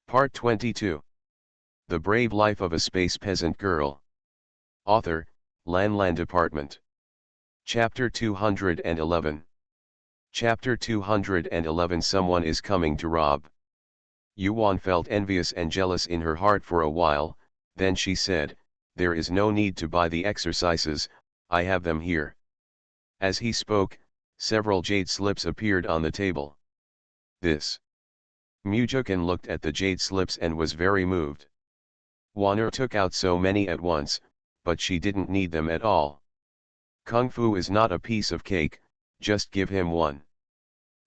Part 22. The Brave Life of a Space Peasant Girl. Author, Lan Department. Chapter 211. Chapter 211. Someone is coming to rob. Yuan felt envious and jealous in her heart for a while, then she said, "There is no need to buy the exercises, I have them here." As he spoke, several jade slips appeared on the table. This. Mujukan looked at the jade slips and was very moved. Wanner took out so many at once, but she didn't need them at all. Kung Fu is not a piece of cake, just give him one.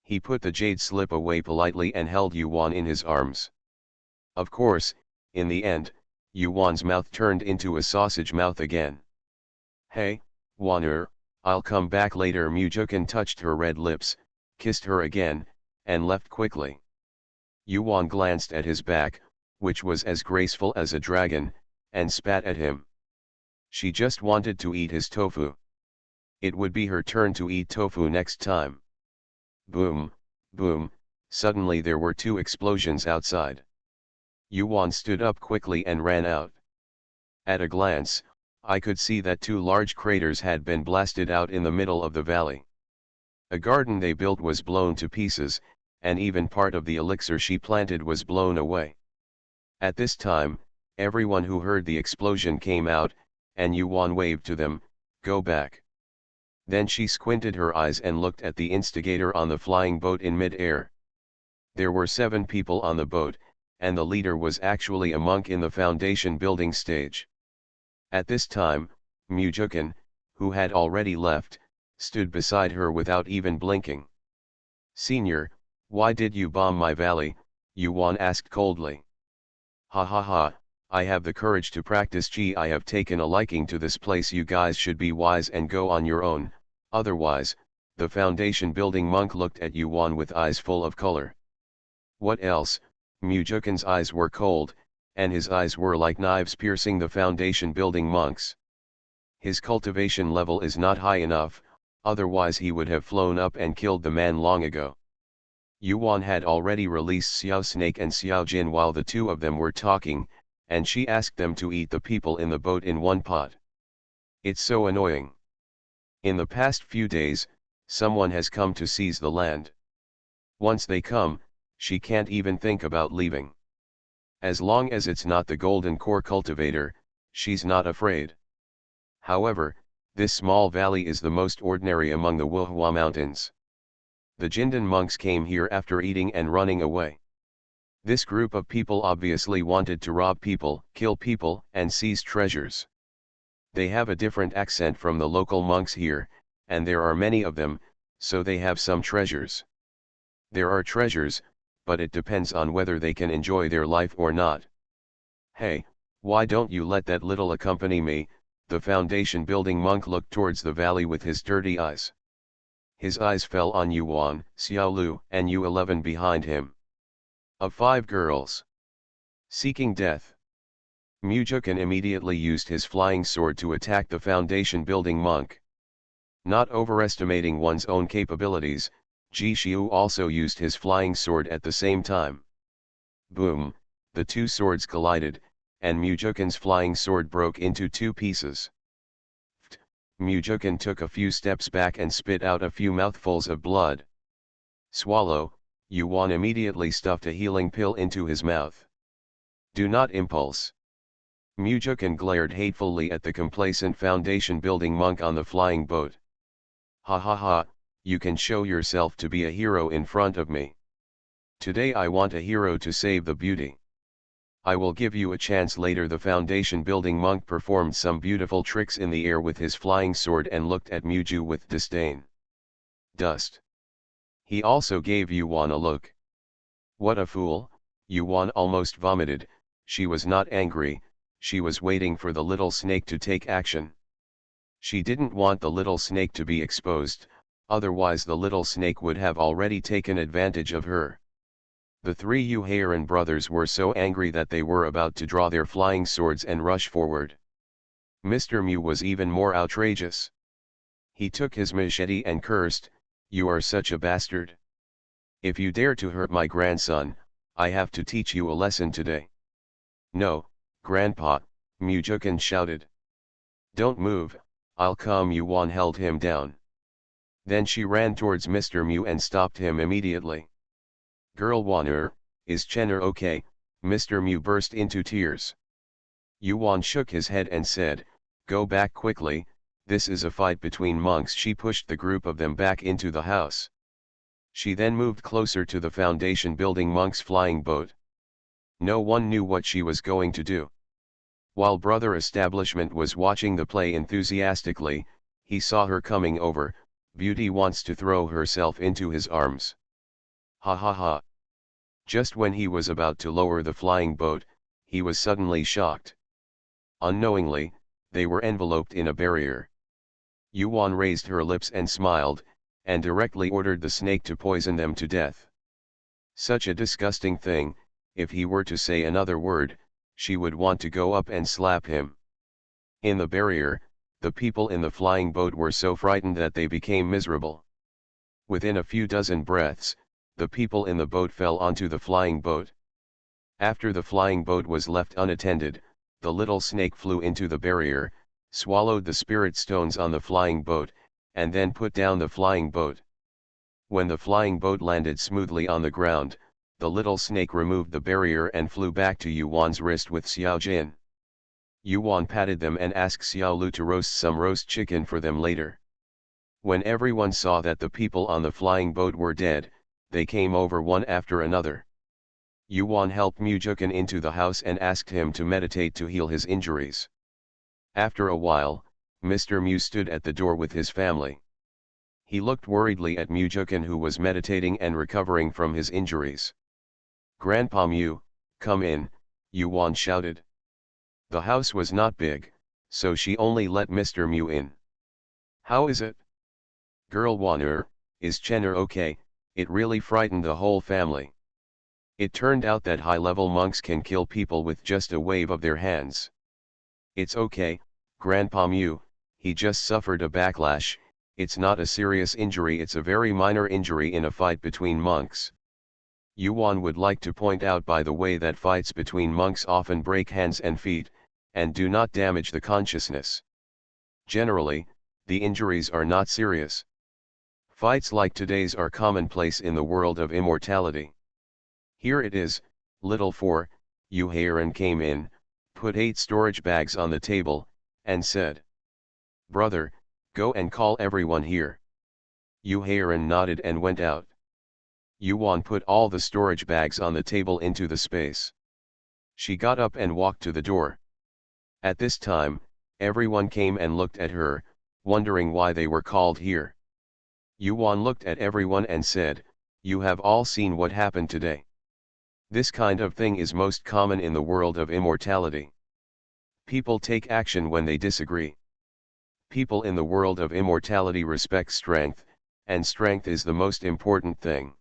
He put the jade slip away politely and held Yuan in his arms. Of course, in the end, Yuan's mouth turned into a sausage mouth again. "Hey, Wanner, I'll come back later." Mujukan touched her red lips, kissed her again, and left quickly. Yuan glanced at his back, which was as graceful as a dragon, and spat at him. She just wanted to eat his tofu. It would be her turn to eat tofu next time. Boom, boom, suddenly there were two explosions outside. Yuan stood up quickly and ran out. At a glance, I could see that two large craters had been blasted out in the middle of the valley. A garden they built was blown to pieces, and even part of the elixir she planted was blown away. At this time, everyone who heard the explosion came out, and Yuan waved to them, "Go back." Then she squinted her eyes and looked at the instigator on the flying boat in mid-air. There were 7 people on the boat, and the leader was actually a monk in the foundation building stage. At this time, Mujukan, who had already left, stood beside her without even blinking. "Senior, why did you bomb my valley?" Yuan asked coldly. "Ha ha ha, I have the courage to practice. I have taken a liking to this place. You guys should be wise and go on your own, otherwise." The foundation building monk looked at Yuan with eyes full of color. "What else?" Mujukan's eyes were cold, and his eyes were like knives piercing the foundation building monks. "His cultivation level is not high enough, otherwise he would have flown up and killed the man long ago." Yuan had already released Xiao Snake and Xiao Jin while the two of them were talking, and she asked them to eat the people in the boat in one pot. "It's so annoying. In the past few days, someone has come to seize the land. Once they come, she can't even think about leaving. As long as it's not the golden core cultivator, she's not afraid. However, this small valley is the most ordinary among the Wuhua Mountains. The Jindan monks came here after eating and running away. This group of people obviously wanted to rob people, kill people, and seize treasures. They have a different accent from the local monks here, and there are many of them, so they have some treasures. There are treasures, but it depends on whether they can enjoy their life or not. Hey, why don't you let that little accompany me?" The foundation building monk looked towards the valley with his dirty eyes. His eyes fell on Yuan, Xiaolu, and U11 behind him. Of 5 girls seeking death, Mujukan immediately used his flying sword to attack the foundation building monk. Not overestimating one's own capabilities, Ji Xiu also used his flying sword at the same time. Boom, the two swords collided, and Mujukan's flying sword broke into 2 pieces. Mujukan took a few steps back and spit out a few mouthfuls of blood. "Swallow." Yuan immediately stuffed a healing pill into his mouth. "Do not impulse." Mujukan glared hatefully at the complacent foundation building monk on the flying boat. "Ha ha ha, you can show yourself to be a hero in front of me. Today I want a hero to save the beauty. I will give you a chance later." The foundation building monk performed some beautiful tricks in the air with his flying sword and looked at Muju with disdain. "Dust." He also gave Yuan a look. "What a fool," Yuan almost vomited. She was not angry, she was waiting for the little snake to take action. She didn't want the little snake to be exposed, otherwise the little snake would have already taken advantage of her. The 3 Yuhairan brothers were so angry that they were about to draw their flying swords and rush forward. Mr. Mu was even more outrageous. He took his machete and cursed, "You are such a bastard. If you dare to hurt my grandson, I have to teach you a lesson today. No, Grandpa, Mujukan shouted. Don't move, I'll come. Yuan held him down. Then she ran towards Mr. Mew and stopped him immediately. Girl Wanner, is Chenner okay? Mr. Mew burst into tears. Yuan shook his head and said, go back quickly, this is a fight between monks. She pushed the group of them back into the house. She then moved closer to the foundation building monk's flying boat. No one knew what she was going to do. While Brother Establishment was watching the play enthusiastically, he saw her coming over. Beauty wants to throw herself into his arms. Ha ha ha. Just when he was about to lower the flying boat, he was suddenly shocked. Unknowingly, they were enveloped in a barrier. Yuan raised her lips and smiled, and directly ordered the snake to poison them to death. Such a disgusting thing, if he were to say another word, she would want to go up and slap him. In the barrier, the people in the flying boat were so frightened that they became miserable. Within a few dozen breaths, the people in the boat fell onto the flying boat. After the flying boat was left unattended, the little snake flew into the barrier, swallowed the spirit stones on the flying boat, and then put down the flying boat. When the flying boat landed smoothly on the ground, the little snake removed the barrier and flew back to Yuan's wrist with Xiao Jin. Yuan patted them and asked Xiao Lu to roast some roast chicken for them later. When everyone saw that the people on the flying boat were dead, they came over one after another. Yuan helped Mujukan into the house and asked him to meditate to heal his injuries. After a while, Mr. Mew stood at the door with his family. He looked worriedly at Mujukan, who was meditating and recovering from his injuries. Grandpa Mew, come in, Yuan shouted. The house was not big, so she only let Mr. Mew in. How is it? Girl Wanner, is Chenner okay? It really frightened the whole family. It turned out that high-level monks can kill people with just a wave of their hands. It's okay, Grandpa Mew, he just suffered a backlash. It's not a serious injury, it's a very minor injury in a fight between monks. Yuan would like to point out, by the way, that fights between monks often break hands and feet, and do not damage the consciousness. Generally, the injuries are not serious. Fights like today's are commonplace in the world of immortality. Here it is, little 4, Yu Heiran came in, put 8 storage bags on the table, and said, brother, go and call everyone here. Yu Heiran nodded and went out. Yuan put all the storage bags on the table into the space. She got up and walked to the door. At this time, everyone came and looked at her, wondering why they were called here. Yuan looked at everyone and said, you have all seen what happened today. This kind of thing is most common in the world of immortality. People take action when they disagree. People in the world of immortality respect strength, and strength is the most important thing.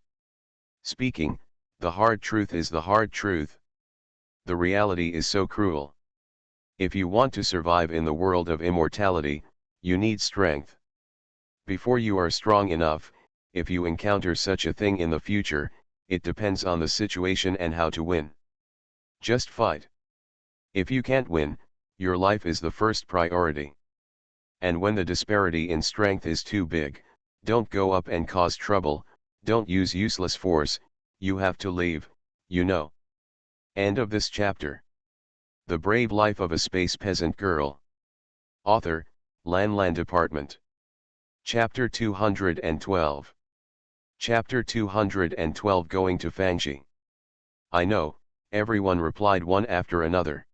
Speaking, the hard truth is the hard truth. The reality is so cruel. If you want to survive in the world of immortality, you need strength. Before you are strong enough, if you encounter such a thing in the future, it depends on the situation and how to win. Just fight. If you can't win, your life is the first priority. And when the disparity in strength is too big, don't go up and cause trouble, don't use useless force, you have to leave, you know. End of this chapter. The Brave Life of a Space Peasant Girl. Author, Lan Department. Chapter 212. Chapter 212, Going to Fangxi. I know, everyone replied one after another.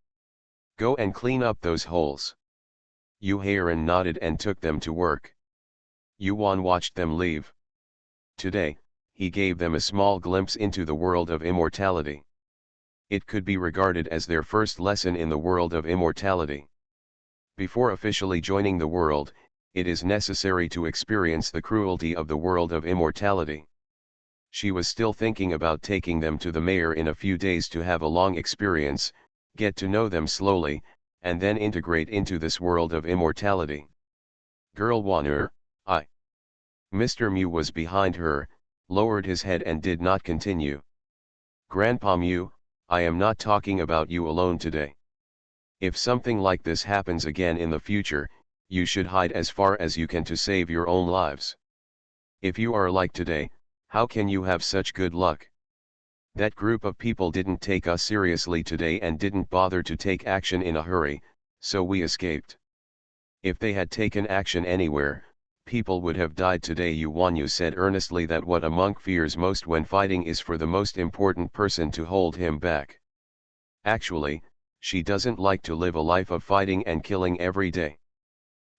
Go and clean up those holes. Yu Heiran nodded and took them to work. Yuan watched them leave. Today, he gave them a small glimpse into the world of immortality. It could be regarded as their first lesson in the world of immortality. Before officially joining the world, it is necessary to experience the cruelty of the world of immortality. She was still thinking about taking them to the mayor in a few days to have a long experience, get to know them slowly, and then integrate into this world of immortality. Girl Wanner, I. Mr. Mew was behind her, lowered his head and did not continue. Grandpa Mew, I am not talking about you alone today. If something like this happens again in the future, you should hide as far as you can to save your own lives. If you are like today, how can you have such good luck? That group of people didn't take us seriously today and didn't bother to take action in a hurry, so we escaped. If they had taken action anywhere, people would have died today. Yuanyu said earnestly that what a monk fears most when fighting is for the most important person to hold him back. Actually, she doesn't like to live a life of fighting and killing every day.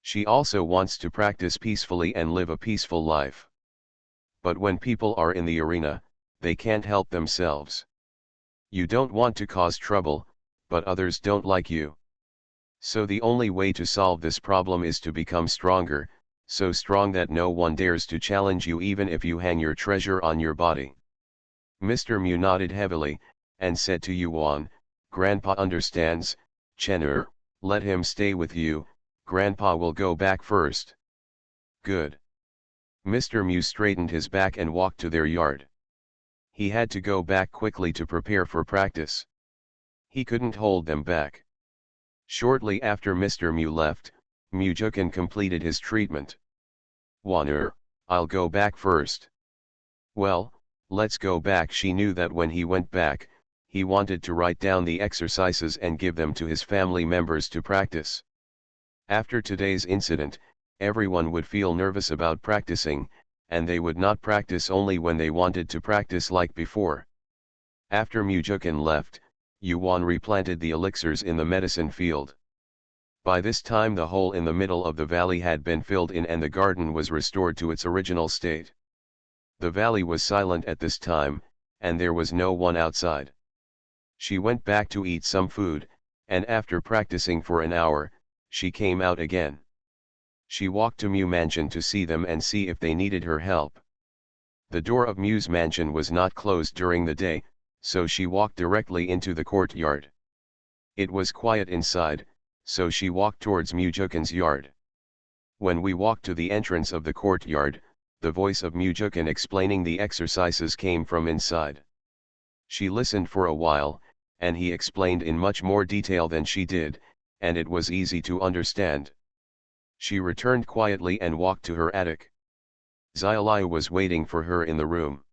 She also wants to practice peacefully and live a peaceful life. But when people are in the arena, they can't help themselves. You don't want to cause trouble, but others don't like you. So the only way to solve this problem is to become stronger, so strong that no one dares to challenge you even if you hang your treasure on your body. Mr. Mew nodded heavily, and said to Yuan, Grandpa understands, Chen'er, let him stay with you, Grandpa will go back first. Good. Mr. Mew straightened his back and walked to their yard. He had to go back quickly to prepare for practice. He couldn't hold them back. Shortly after Mr. Mew left, Mujukin completed his treatment. Waner, I'll go back first. Well, let's go back. She knew that when he went back, he wanted to write down the exercises and give them to his family members to practice. After today's incident, everyone would feel nervous about practicing, and they would not practice only when they wanted to practice like before. After Mujukin left, Yuan replanted the elixirs in the medicine field. By this time the hole in the middle of the valley had been filled in and the garden was restored to its original state. The valley was silent at this time, and there was no one outside. She went back to eat some food, and after practicing for an hour, she came out again. She walked to Mew Mansion to see them and see if they needed her help. The door of Mew's mansion was not closed during the day, so she walked directly into the courtyard. It was quiet inside, so she walked towards Mujukin's yard. When we walked to the entrance of the courtyard, the voice of Mujukin explaining the exercises came from inside. She listened for a while, and he explained in much more detail than she did, and it was easy to understand. She returned quietly and walked to her attic. Xiaolai was waiting for her in the room.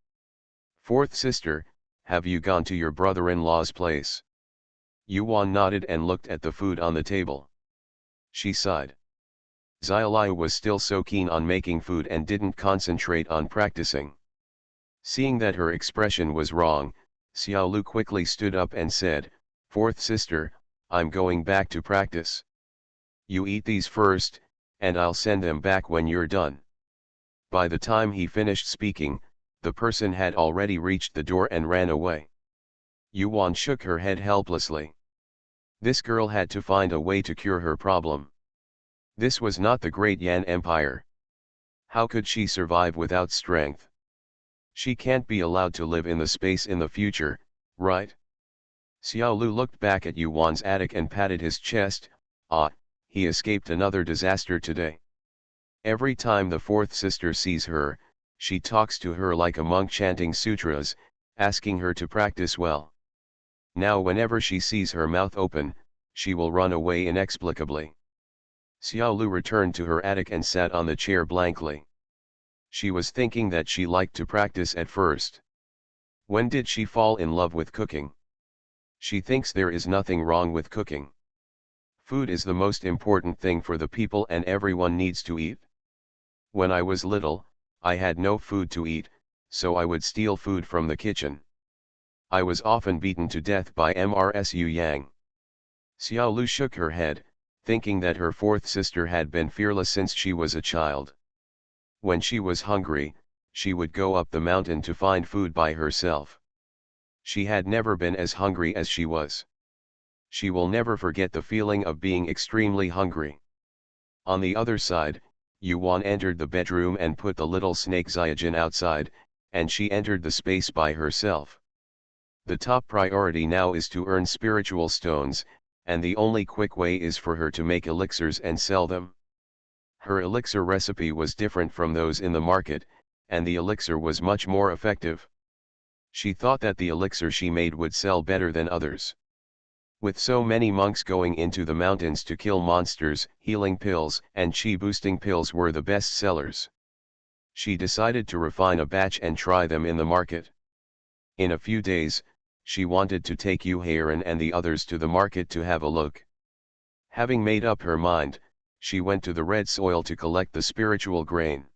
Fourth sister, have you gone to your brother-in-law's place? Yuan nodded and looked at the food on the table. She sighed. Xiaolai was still so keen on making food and didn't concentrate on practicing. Seeing that her expression was wrong, Xiaolu quickly stood up and said, Fourth sister, I'm going back to practice. You eat these first, and I'll send them back when you're done. By the time he finished speaking, the person had already reached the door and ran away. Yuan shook her head helplessly. This girl had to find a way to cure her problem. This was not the great Yan Empire. How could she survive without strength? She can't be allowed to live in the space in the future, right? Xiaolu looked back at Yuan's attic and patted his chest. Ah, he escaped another disaster today. Every time the fourth sister sees her, she talks to her like a monk chanting sutras, asking her to practice well. Now whenever she sees her mouth open, she will run away inexplicably. Xiaolu returned to her attic and sat on the chair blankly. She was thinking that she liked to practice at first. When did she fall in love with cooking? She thinks there is nothing wrong with cooking. Food is the most important thing for the people and everyone needs to eat. When I was little, I had no food to eat, so I would steal food from the kitchen. I was often beaten to death by Mrsu Yang. Xiaolu shook her head, thinking that her fourth sister had been fearless since she was a child. When she was hungry, she would go up the mountain to find food by herself. She had never been as hungry as she was. She will never forget the feeling of being extremely hungry. On the other side, Yuan entered the bedroom and put the little snake Xiaojin outside, and she entered the space by herself. The top priority now is to earn spiritual stones, and the only quick way is for her to make elixirs and sell them. Her elixir recipe was different from those in the market, and the elixir was much more effective. She thought that the elixir she made would sell better than others. With so many monks going into the mountains to kill monsters, healing pills and chi-boosting pills were the best sellers. She decided to refine a batch and try them in the market. In a few days, she wanted to take Yuhairan and the others to the market to have a look. Having made up her mind, she went to the red soil to collect the spiritual grain.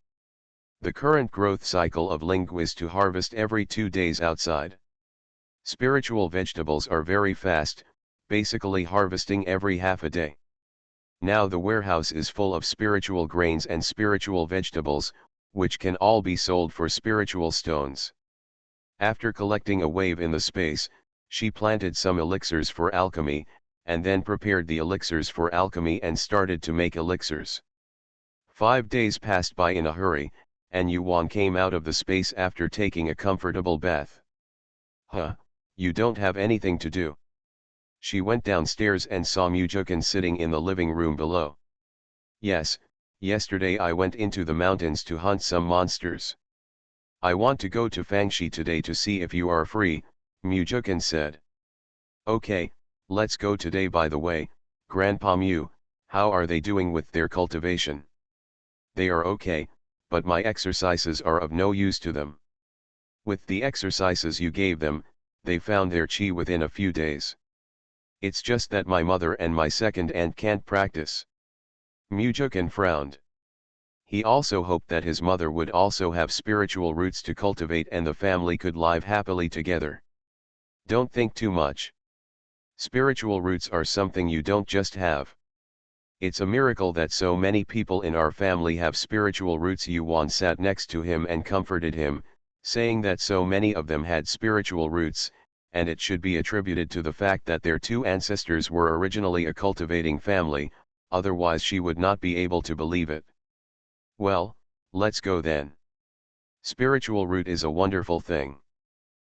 The current growth cycle of Ling is to harvest every 2 days outside. Spiritual vegetables are very fast, basically harvesting every half a day. Now the warehouse is full of spiritual grains and spiritual vegetables, which can all be sold for spiritual stones. After collecting a wave in the space, she planted some elixirs for alchemy, and then prepared the elixirs for alchemy and started to make elixirs. 5 days passed by in a hurry, and Yuan came out of the space after taking a comfortable bath. Huh, you don't have anything to do. She went downstairs and saw Mujukan sitting in the living room below. Yes, yesterday I went into the mountains to hunt some monsters. I want to go to Fangshi today to see if you are free, Mujukan said. Okay, let's go today. By the way, Grandpa Mu, how are they doing with their cultivation? They are okay, but my exercises are of no use to them. With the exercises you gave them, they found their chi within a few days. It's just that my mother and my second aunt can't practice. Mujukan frowned. He also hoped that his mother would also have spiritual roots to cultivate and the family could live happily together. Don't think too much. Spiritual roots are something you don't just have. It's a miracle that so many people in our family have spiritual roots. Yuan sat next to him and comforted him, saying that so many of them had spiritual roots, and it should be attributed to the fact that their 2 ancestors were originally a cultivating family, otherwise she would not be able to believe it. Well, let's go then. Spiritual root is a wonderful thing.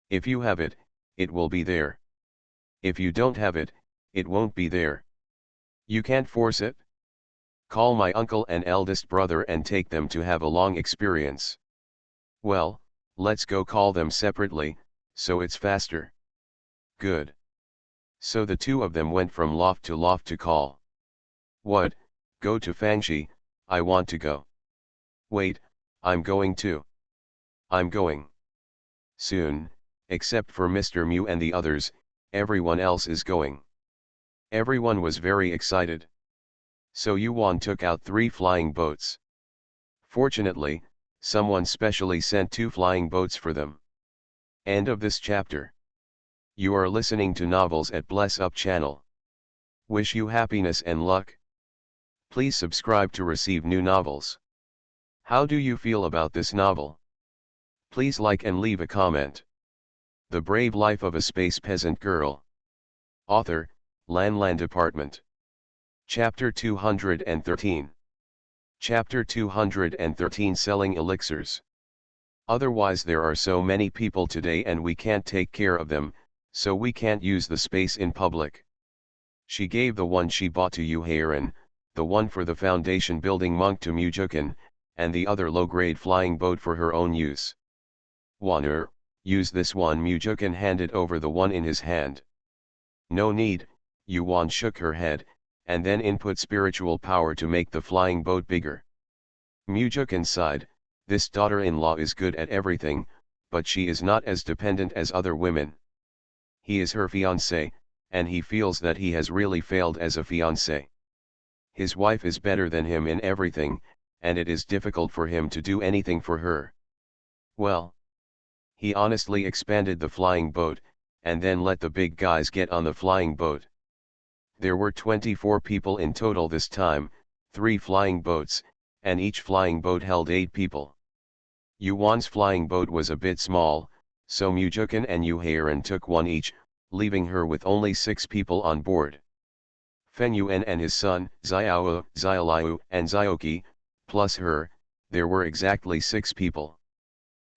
If you have it, it will be there. If you don't have it, it won't be there. You can't force it. Call my uncle and eldest brother and take them to have a long experience. Well, let's go call them separately, so it's faster. Good. So the 2 of them went from loft to call. What, go to Fangshi? I want to go. Wait, I'm going too. I'm going. Soon, except for Mr. Mu and the others, everyone else is going. Everyone was very excited. So Yuan took out 3 flying boats. Fortunately, someone specially sent 2 flying boats for them. End of this chapter. You are listening to novels at Bless Up channel. Wish you happiness and luck. Please subscribe to receive new novels. How do you feel about this novel? Please like and leave a comment. The Brave Life of a Space Peasant Girl. Author, Lan Department. Chapter 213. Chapter 213 Selling Elixirs. Otherwise there are so many people today and we can't take care of them, so we can't use the space in public. She gave the one she bought to Yuhairan, the one for the foundation building monk to Mujukan, and the other low-grade flying boat for her own use. Waner, use this one. Mujukan handed over the one in his hand. No need, Yuan shook her head, and then input spiritual power to make the flying boat bigger. Mujukan sighed, this daughter-in-law is good at everything, but she is not as dependent as other women. He is her fiancé, and he feels that he has really failed as a fiancé. His wife is better than him in everything, and it is difficult for him to do anything for her. Well, he honestly expanded the flying boat, and then let the big guys get on the flying boat. There were 24 people in total this time, 3 flying boats, and each flying boat held 8 people. Yuan's flying boat was a bit small, so Mujukan and Yuhairan took one each, leaving her with only 6 people on board. Feng Yuan and his son, Xiao, Xiaoliu, and Xiaoqi, plus her, there were exactly 6 people.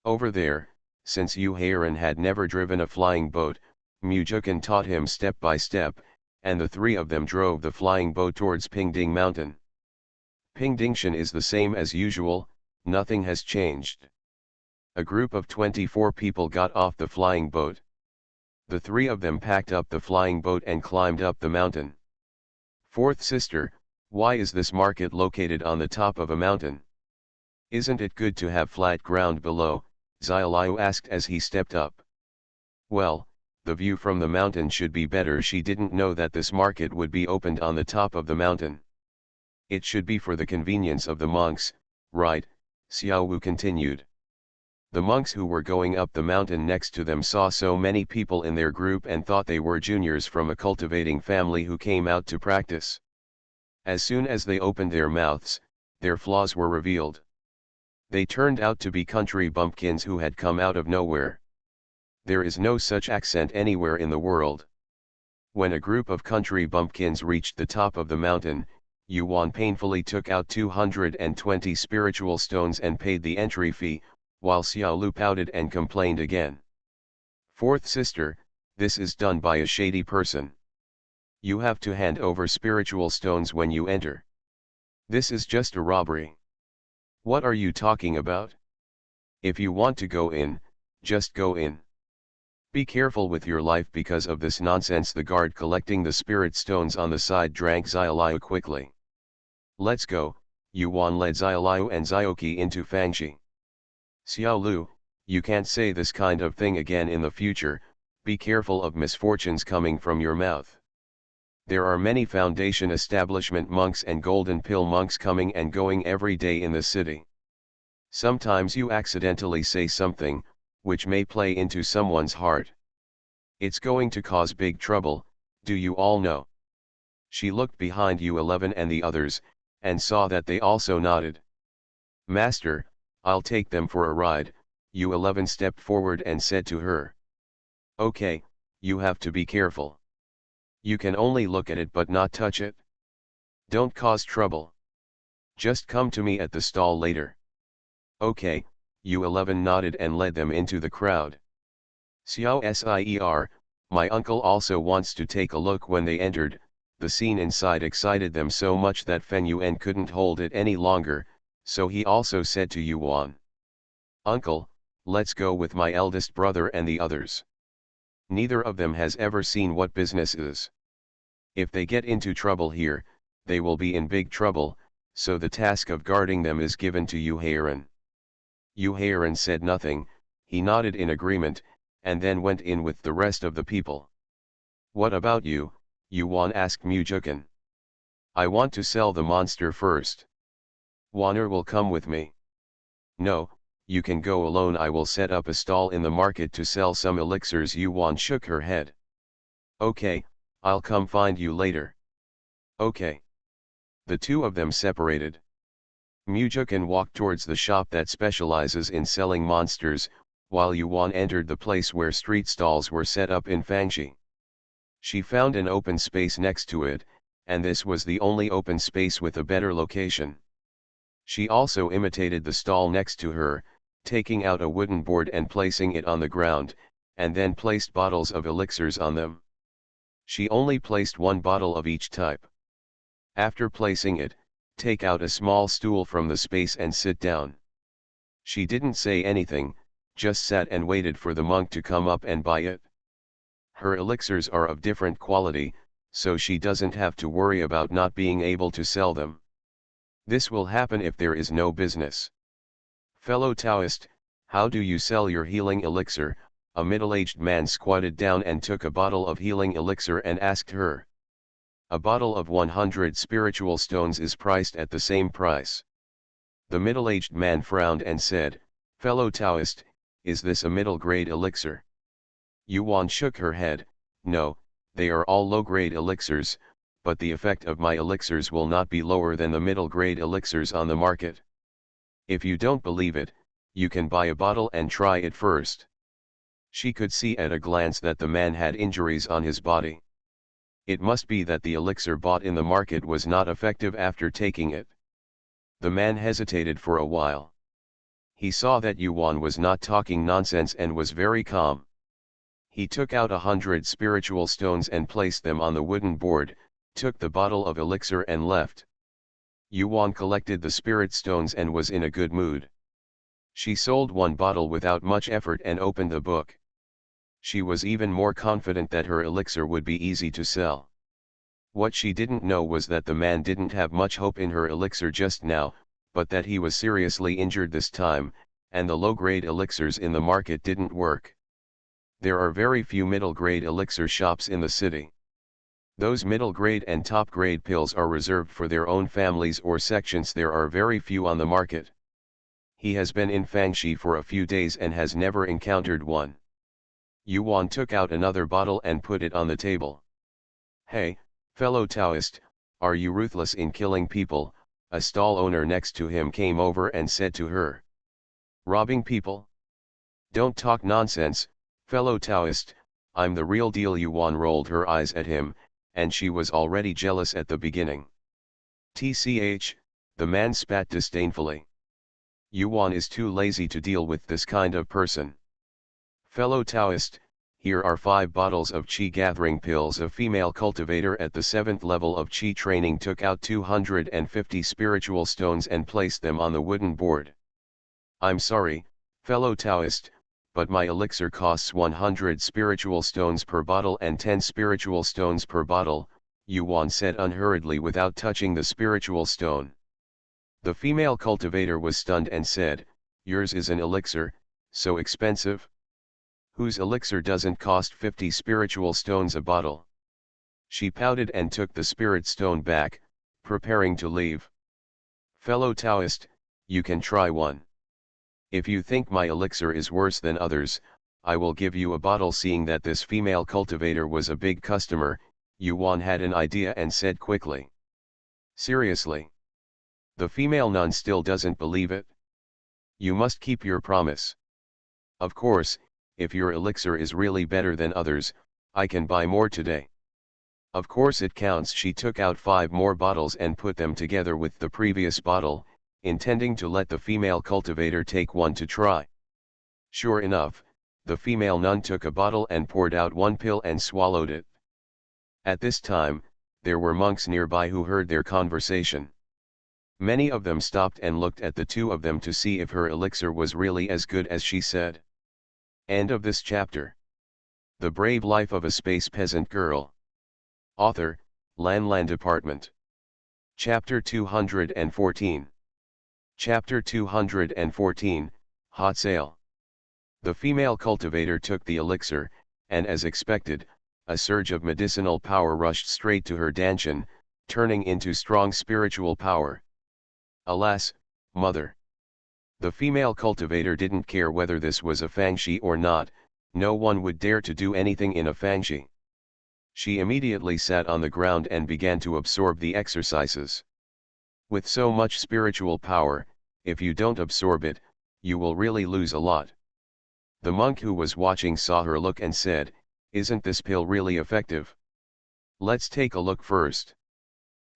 Over there, since Yuhairan had never driven a flying boat, Mujukan taught him step by step, and the 3 of them drove the flying boat towards Pingding Mountain. Pingdingshan is the same as usual, nothing has changed. A group of 24 people got off the flying boat. The three of them packed up the flying boat and climbed up the mountain. Fourth sister, why is this market located on the top of a mountain? Isn't it good to have flat ground below? Xiaoliu asked as he stepped up. Well, the view from the mountain should be better. She didn't know that this market would be opened on the top of the mountain. It should be for the convenience of the monks, right? Xiao Wu continued. The monks who were going up the mountain next to them saw so many people in their group and thought they were juniors from a cultivating family who came out to practice. As soon as they opened their mouths, their flaws were revealed. They turned out to be country bumpkins who had come out of nowhere. There is no such accent anywhere in the world. When a group of country bumpkins reached the top of the mountain, Yuan painfully took out 220 spiritual stones and paid the entry fee, while Xiao Lu pouted and complained again. Fourth sister, this is done by a shady person. You have to hand over spiritual stones when you enter. This is just a robbery. What are you talking about? If you want to go in, just go in. Be careful with your life because of this nonsense. The guard collecting the spirit stones on the side drank Xiaoliu quickly. Let's go. Yuan led Xiaoliu and Xiaoqi into Fangxi. Xiao Lu, you can't say this kind of thing again in the future. Be careful of misfortunes coming from your mouth. There are many foundation establishment monks and golden pill monks coming and going every day in the city. Sometimes you accidentally say something, which may play into someone's heart. It's going to cause big trouble, do you all know? She looked behind U11 and the others, and saw that they also nodded. Master, I'll take them for a ride. U11 stepped forward and said to her. Okay, you have to be careful. You can only look at it but not touch it. Don't cause trouble. Just come to me at the stall later. Okay, U11 nodded and led them into the crowd. Xiao Sier, my uncle also wants to take a look. When they entered, the scene inside excited them so much that Feng Yuan couldn't hold it any longer, so he also said to Yuan. Uncle, let's go with my eldest brother and the others. Neither of them has ever seen what business is. If they get into trouble here, they will be in big trouble, so the task of guarding them is given to Yu Heiran. Yu Heiran said nothing, he nodded in agreement, and then went in with the rest of the people. What about you? Yuan asked Mu Jukan. I want to sell the monster first. Waner will come with me. No, you can go alone. I will set up a stall in the market to sell some elixirs. Yuan shook her head. Okay, I'll come find you later. Okay. The two of them separated. Mu Jukan walked towards the shop that specializes in selling monsters, while Yuan entered the place where street stalls were set up in Fangxi. She found an open space next to it, and this was the only open space with a better location. She also imitated the stall next to her, taking out a wooden board and placing it on the ground, and then placed bottles of elixirs on them. She only placed one bottle of each type. After placing it, take out a small stool from the space and sit down. She didn't say anything, just sat and waited for the monk to come up and buy it. Her elixirs are of different quality, so she doesn't have to worry about not being able to sell them. This will happen if there is no business. Fellow Taoist, how do you sell your healing elixir? A middle-aged man squatted down and took a bottle of healing elixir and asked her. A bottle of 100 spiritual stones is priced at the same price. The middle-aged man frowned and said, Fellow Taoist, is this a middle-grade elixir? Yuan shook her head, no, they are all low-grade elixirs, but the effect of my elixirs will not be lower than the middle-grade elixirs on the market. If you don't believe it, you can buy a bottle and try it first. She could see at a glance that the man had injuries on his body. It must be that the elixir bought in the market was not effective after taking it. The man hesitated for a while. He saw that Yuan was not talking nonsense and was very calm. He took out 100 spiritual stones and placed them on the wooden board, took the bottle of elixir and left. Yuan collected the spirit stones and was in a good mood. She sold one bottle without much effort and opened the book. She was even more confident that her elixir would be easy to sell. What she didn't know was that the man didn't have much hope in her elixir just now, but that he was seriously injured this time, and the low-grade elixirs in the market didn't work. There are very few middle-grade elixir shops in the city. Those middle-grade and top-grade pills are reserved for their own families or sections. There are very few on the market. He has been in Fangxi for a few days and has never encountered one. Yuan took out another bottle and put it on the table. "Hey, fellow Taoist, are you ruthless in killing people?" A stall owner next to him came over and said to her. "Robbing people? Don't talk nonsense, fellow Taoist, I'm the real deal." Yuan rolled her eyes at him, and she was already jealous at the beginning. "Tch," the man spat disdainfully. "Yuan is too lazy to deal with this kind of person. Fellow Taoist, here are 5 bottles of Qi gathering pills." A female cultivator at the 7th level of Qi training took out 250 spiritual stones and placed them on the wooden board. "I'm sorry, fellow Taoist, but my elixir costs 100 spiritual stones per bottle and 10 spiritual stones per bottle," Yuan said unhurriedly without touching the spiritual stone. The female cultivator was stunned and said, "Yours is an elixir, so expensive? Whose elixir doesn't cost 50 spiritual stones a bottle?" She pouted and took the spirit stone back, preparing to leave. "Fellow Taoist, you can try one. If you think my elixir is worse than others, I will give you a bottle." Seeing that this female cultivator was a big customer, Yuan had an idea and said quickly. "Seriously? The female nun still doesn't believe it? You must keep your promise. Of course, if your elixir is really better than others, I can buy more today." "Of course it counts." She took out 5 more bottles and put them together with the previous bottle, intending to let the female cultivator take one to try. Sure enough, the female nun took a bottle and poured out one pill and swallowed it. At this time, there were monks nearby who heard their conversation. Many of them stopped and looked at the two of them to see if her elixir was really as good as she said. End of this chapter. The Brave Life of a Space Peasant Girl. Author, Lan Department. Chapter 214. Chapter 214, Hot Sale. The female cultivator took the elixir, and as expected, a surge of medicinal power rushed straight to her dantian, turning into strong spiritual power. Alas, mother! The female cultivator didn't care whether this was a Fangxi or not. No one would dare to do anything in a Fangxi. She immediately sat on the ground and began to absorb the exercises. With so much spiritual power, if you don't absorb it, you will really lose a lot. The monk who was watching saw her look and said, "Isn't this pill really effective? Let's take a look first."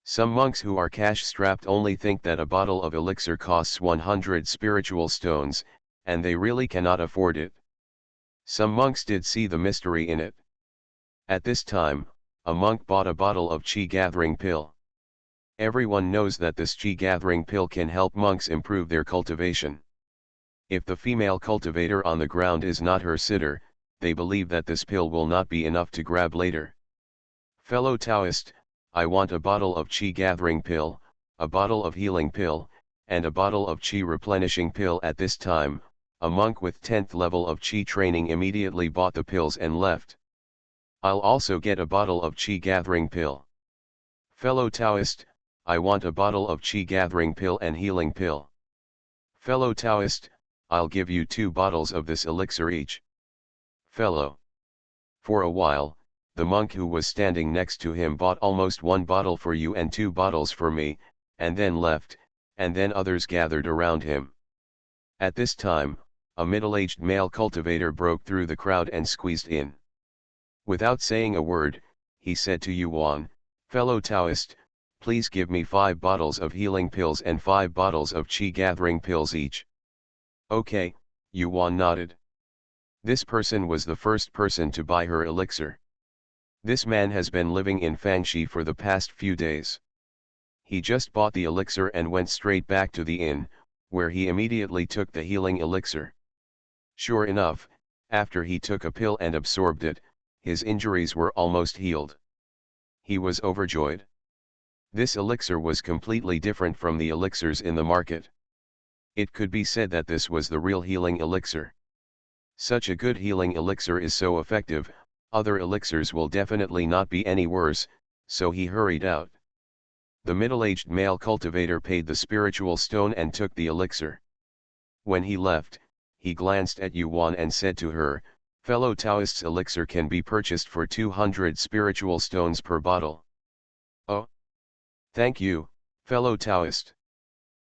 Some monks who are cash-strapped only think that a bottle of elixir costs 100 spiritual stones, and they really cannot afford it. Some monks did see the mystery in it. At this time, a monk bought a bottle of Qi gathering pill. Everyone knows that this Qi gathering pill can help monks improve their cultivation. If the female cultivator on the ground is not her sitter, they believe that this pill will not be enough to grab later. "Fellow Taoist, I want a bottle of Qi gathering pill, a bottle of healing pill, and a bottle of Qi replenishing pill." At this time, a monk with 10th level of Qi training immediately bought the pills and left. "I'll also get a bottle of Qi gathering pill." "Fellow Taoist, I want a bottle of Qi gathering pill and healing pill." "Fellow Taoist, I'll give you 2 bottles of this elixir each." "Fellow." For a while, the monk who was standing next to him bought almost 1 bottle for you and 2 bottles for me, and then left, and then others gathered around him. At this time, a middle-aged male cultivator broke through the crowd and squeezed in. Without saying a word, he said to Yuan, "Fellow Taoist, please give me 5 bottles of healing pills and 5 bottles of Qi gathering pills each." "Okay," Yuan nodded. This person was the first person to buy her elixir. This man has been living in Fangxi for the past few days. He just bought the elixir and went straight back to the inn, where he immediately took the healing elixir. Sure enough, after he took a pill and absorbed it, his injuries were almost healed. He was overjoyed. This elixir was completely different from the elixirs in the market. It could be said that this was the real healing elixir. Such a good healing elixir is so effective, other elixirs will definitely not be any worse, so he hurried out. The middle-aged male cultivator paid the spiritual stone and took the elixir. When he left, he glanced at Yuan and said to her, "Fellow Taoist's elixir can be purchased for 200 spiritual stones per bottle." "Oh, thank you, fellow Taoist.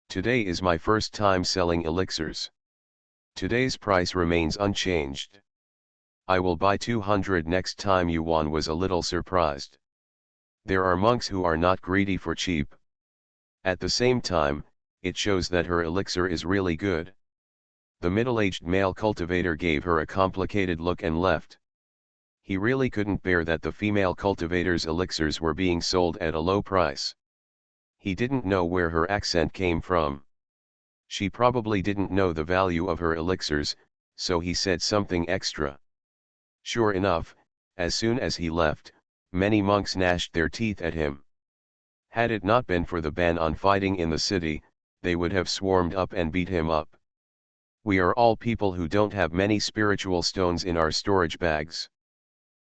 Today is my first time selling elixirs. Today's price remains unchanged. I will buy 200 next time." Yuan was a little surprised. There are monks who are not greedy for cheap. At the same time, it shows that her elixir is really good. The middle-aged male cultivator gave her a complicated look and left. He really couldn't bear that the female cultivator's elixirs were being sold at a low price. He didn't know where her accent came from. She probably didn't know the value of her elixirs, so he said something extra. Sure enough, as soon as he left, many monks gnashed their teeth at him. Had it not been for the ban on fighting in the city, they would have swarmed up and beat him up. We are all people who don't have many spiritual stones in our storage bags.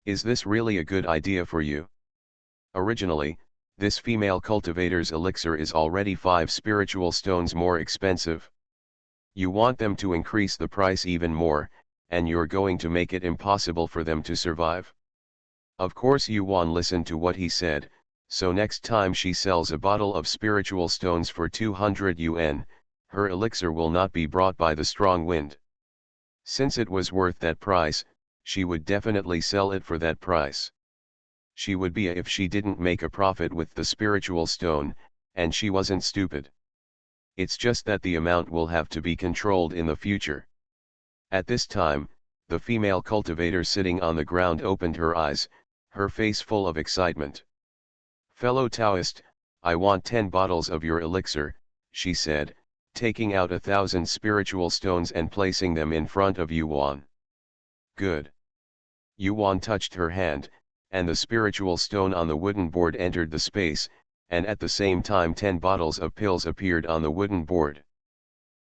Is this really a good idea for you? Originally, this female cultivator's elixir is already 5 spiritual stones more expensive. You want them to increase the price even more, and you're going to make it impossible for them to survive. Of course Yuan listened to what he said, so next time she sells a bottle of spiritual stones for 200 yuan, her elixir will not be brought by the strong wind. Since it was worth that price, she would definitely sell it for that price. She would be if she didn't make a profit with the spiritual stone, and she wasn't stupid. It's just that the amount will have to be controlled in the future. At this time, the female cultivator sitting on the ground opened her eyes, her face full of excitement. "Fellow Taoist, I want 10 bottles of your elixir," she said, taking out 1,000 spiritual stones and placing them in front of Yuan. "Good." Yuan touched her hand, and the spiritual stone on the wooden board entered the space, and at the same time 10 bottles of pills appeared on the wooden board.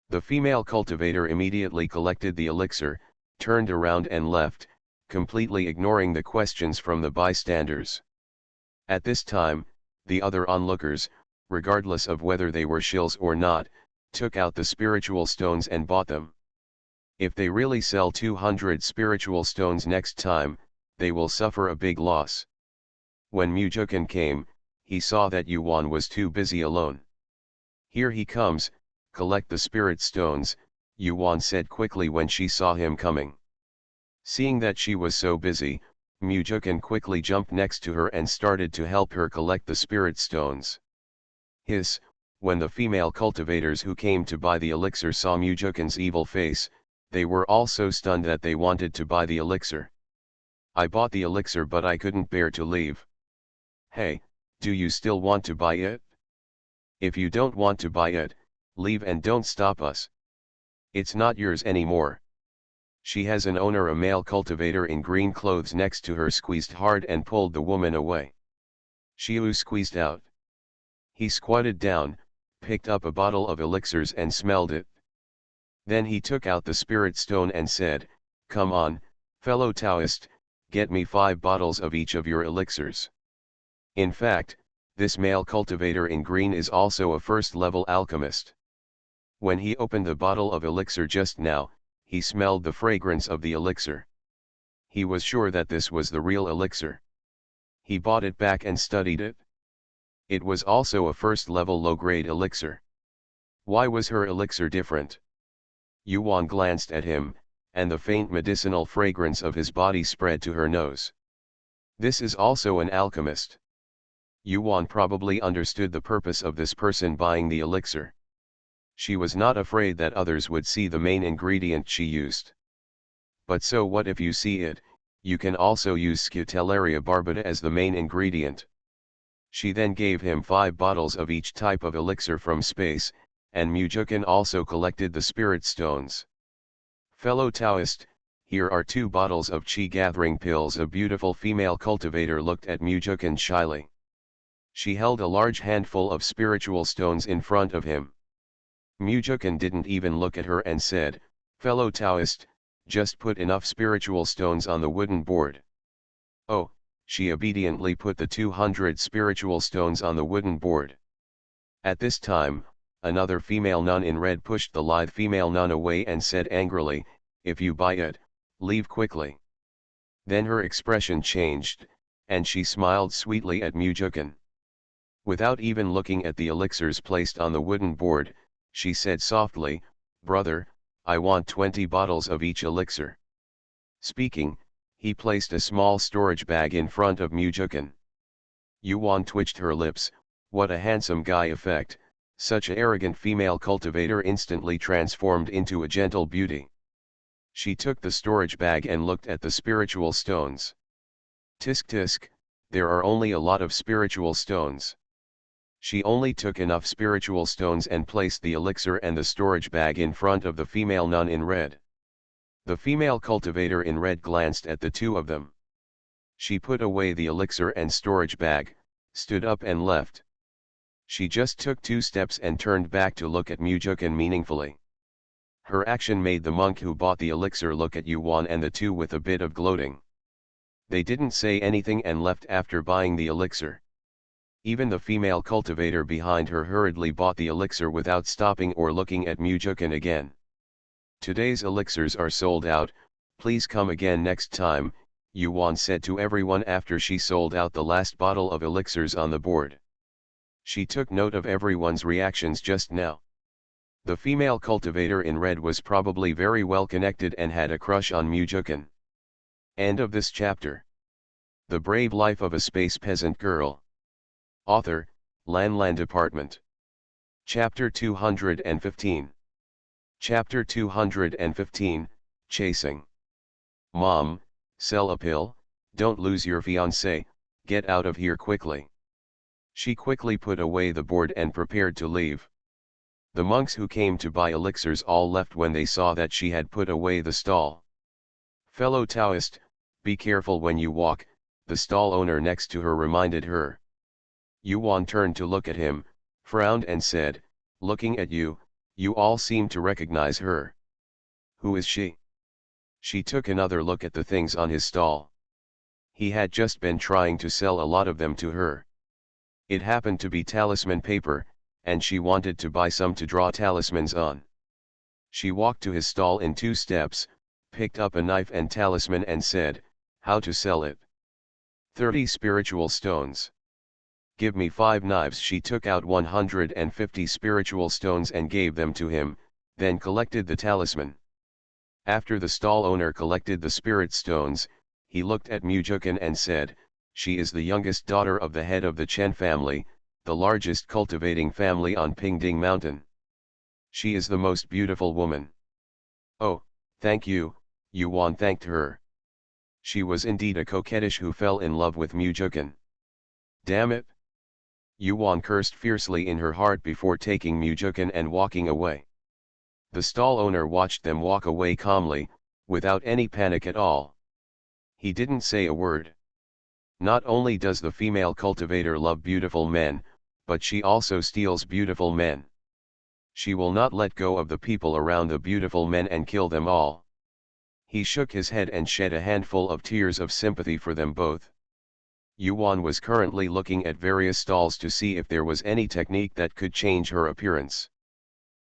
The female cultivator immediately collected the elixir, turned around and left, completely ignoring the questions from the bystanders. At this time, the other onlookers, regardless of whether they were shills or not, took out the spiritual stones and bought them. If they really sell 200 spiritual stones next time, they will suffer a big loss. When Mujukan came, he saw that Yuan was too busy alone. "Here he comes, collect the spirit stones," Yuan said quickly when she saw him coming. Seeing that she was so busy, Mujukan quickly jumped next to her and started to help her collect the spirit stones. When the female cultivators who came to buy the elixir saw Mujukan's evil face, they were all so stunned that they wanted to buy the elixir. "I bought the elixir but I couldn't bear to leave." "Hey, do you still want to buy it? If you don't want to buy it, leave and don't stop us. It's not yours anymore." She has an owner. A male cultivator in green clothes next to her squeezed hard and pulled the woman away. Shiu squeezed out. He squatted down, picked up a bottle of elixirs and smelled it. Then he took out the spirit stone and said, "Come on, fellow Taoist, get me 5 bottles of each of your elixirs." In fact, this male cultivator in green is also a first-level alchemist. When he opened the bottle of elixir just now, he smelled the fragrance of the elixir. He was sure that this was the real elixir. He bought it back and studied it. It was also a first-level low-grade elixir. Why was her elixir different? Yuan glanced at him, and the faint medicinal fragrance of his body spread to her nose. This is also an alchemist. Yuan probably understood the purpose of this person buying the elixir. She was not afraid that others would see the main ingredient she used. But so what if you see it? You can also use Scutellaria barbata as the main ingredient. She then gave him 5 bottles of each type of elixir from space, and Mujukin also collected the spirit stones. Fellow Taoist, here are 2 bottles of chi gathering pills. A beautiful female cultivator looked at Mujukin shyly. She held a large handful of spiritual stones in front of him. Mujukin didn't even look at her and said, "Fellow Taoist, just put enough spiritual stones on the wooden board." Oh, she obediently put the 200 spiritual stones on the wooden board. At this time, another female nun in red pushed the lithe female nun away and said angrily, "If you buy it, leave quickly." Then her expression changed, and she smiled sweetly at Mujukin. Without even looking at the elixirs placed on the wooden board, she said softly, "Brother, I want 20 bottles of each elixir." Speaking, he placed a small storage bag in front of Mujukin. Yuan twitched her lips. What a handsome guy effect, such a arrogant female cultivator instantly transformed into a gentle beauty. She took the storage bag and looked at the spiritual stones. Tisk tisk, there are only a lot of spiritual stones. She only took enough spiritual stones and placed the elixir and the storage bag in front of the female nun in red. The female cultivator in red glanced at the 2 of them. She put away the elixir and storage bag, stood up and left. She just took 2 steps and turned back to look at Mujukin meaningfully. Her action made the monk who bought the elixir look at Yuan and the 2 with a bit of gloating. They didn't say anything and left after buying the elixir. Even the female cultivator behind her hurriedly bought the elixir without stopping or looking at Mujukin again. "Today's elixirs are sold out, please come again next time," Yuan said to everyone after she sold out the last bottle of elixirs on the board. She took note of everyone's reactions just now. The female cultivator in red was probably very well connected and had a crush on Mujukin. End of this chapter. The Brave Life of a Space Peasant Girl. Author, Lan Department. Chapter 215. Chapter 215, Chasing. "Mom, sell a pill, don't lose your fiancé, get out of here quickly." She quickly put away the board and prepared to leave. The monks who came to buy elixirs all left when they saw that she had put away the stall. "Fellow Taoist, be careful when you walk," the stall owner next to her reminded her. Yuan turned to look at him, frowned and said, "Looking at you, you all seem to recognize her. Who is she?" She took another look at the things on his stall. He had just been trying to sell a lot of them to her. It happened to be talisman paper, and she wanted to buy some to draw talismans on. She walked to his stall in 2 steps, picked up a knife and talisman and said, "How to sell it?" 30 spiritual stones. "Give me 5 knives." She took out 150 spiritual stones and gave them to him, then collected the talisman. After the stall owner collected the spirit stones, he looked at Mujukin and said, "She is the youngest daughter of the head of the Chen family, the largest cultivating family on Pingding Mountain. She is the most beautiful woman." "Oh, thank you," Yuan thanked her. She was indeed a coquettish who fell in love with Mujukin. "Damn it!" Yuan cursed fiercely in her heart before taking Mujukin and walking away. The stall owner watched them walk away calmly, without any panic at all. He didn't say a word. Not only does the female cultivator love beautiful men, but she also steals beautiful men. She will not let go of the people around the beautiful men and kill them all. He shook his head and shed a handful of tears of sympathy for them both. Yuan was currently looking at various stalls to see if there was any technique that could change her appearance.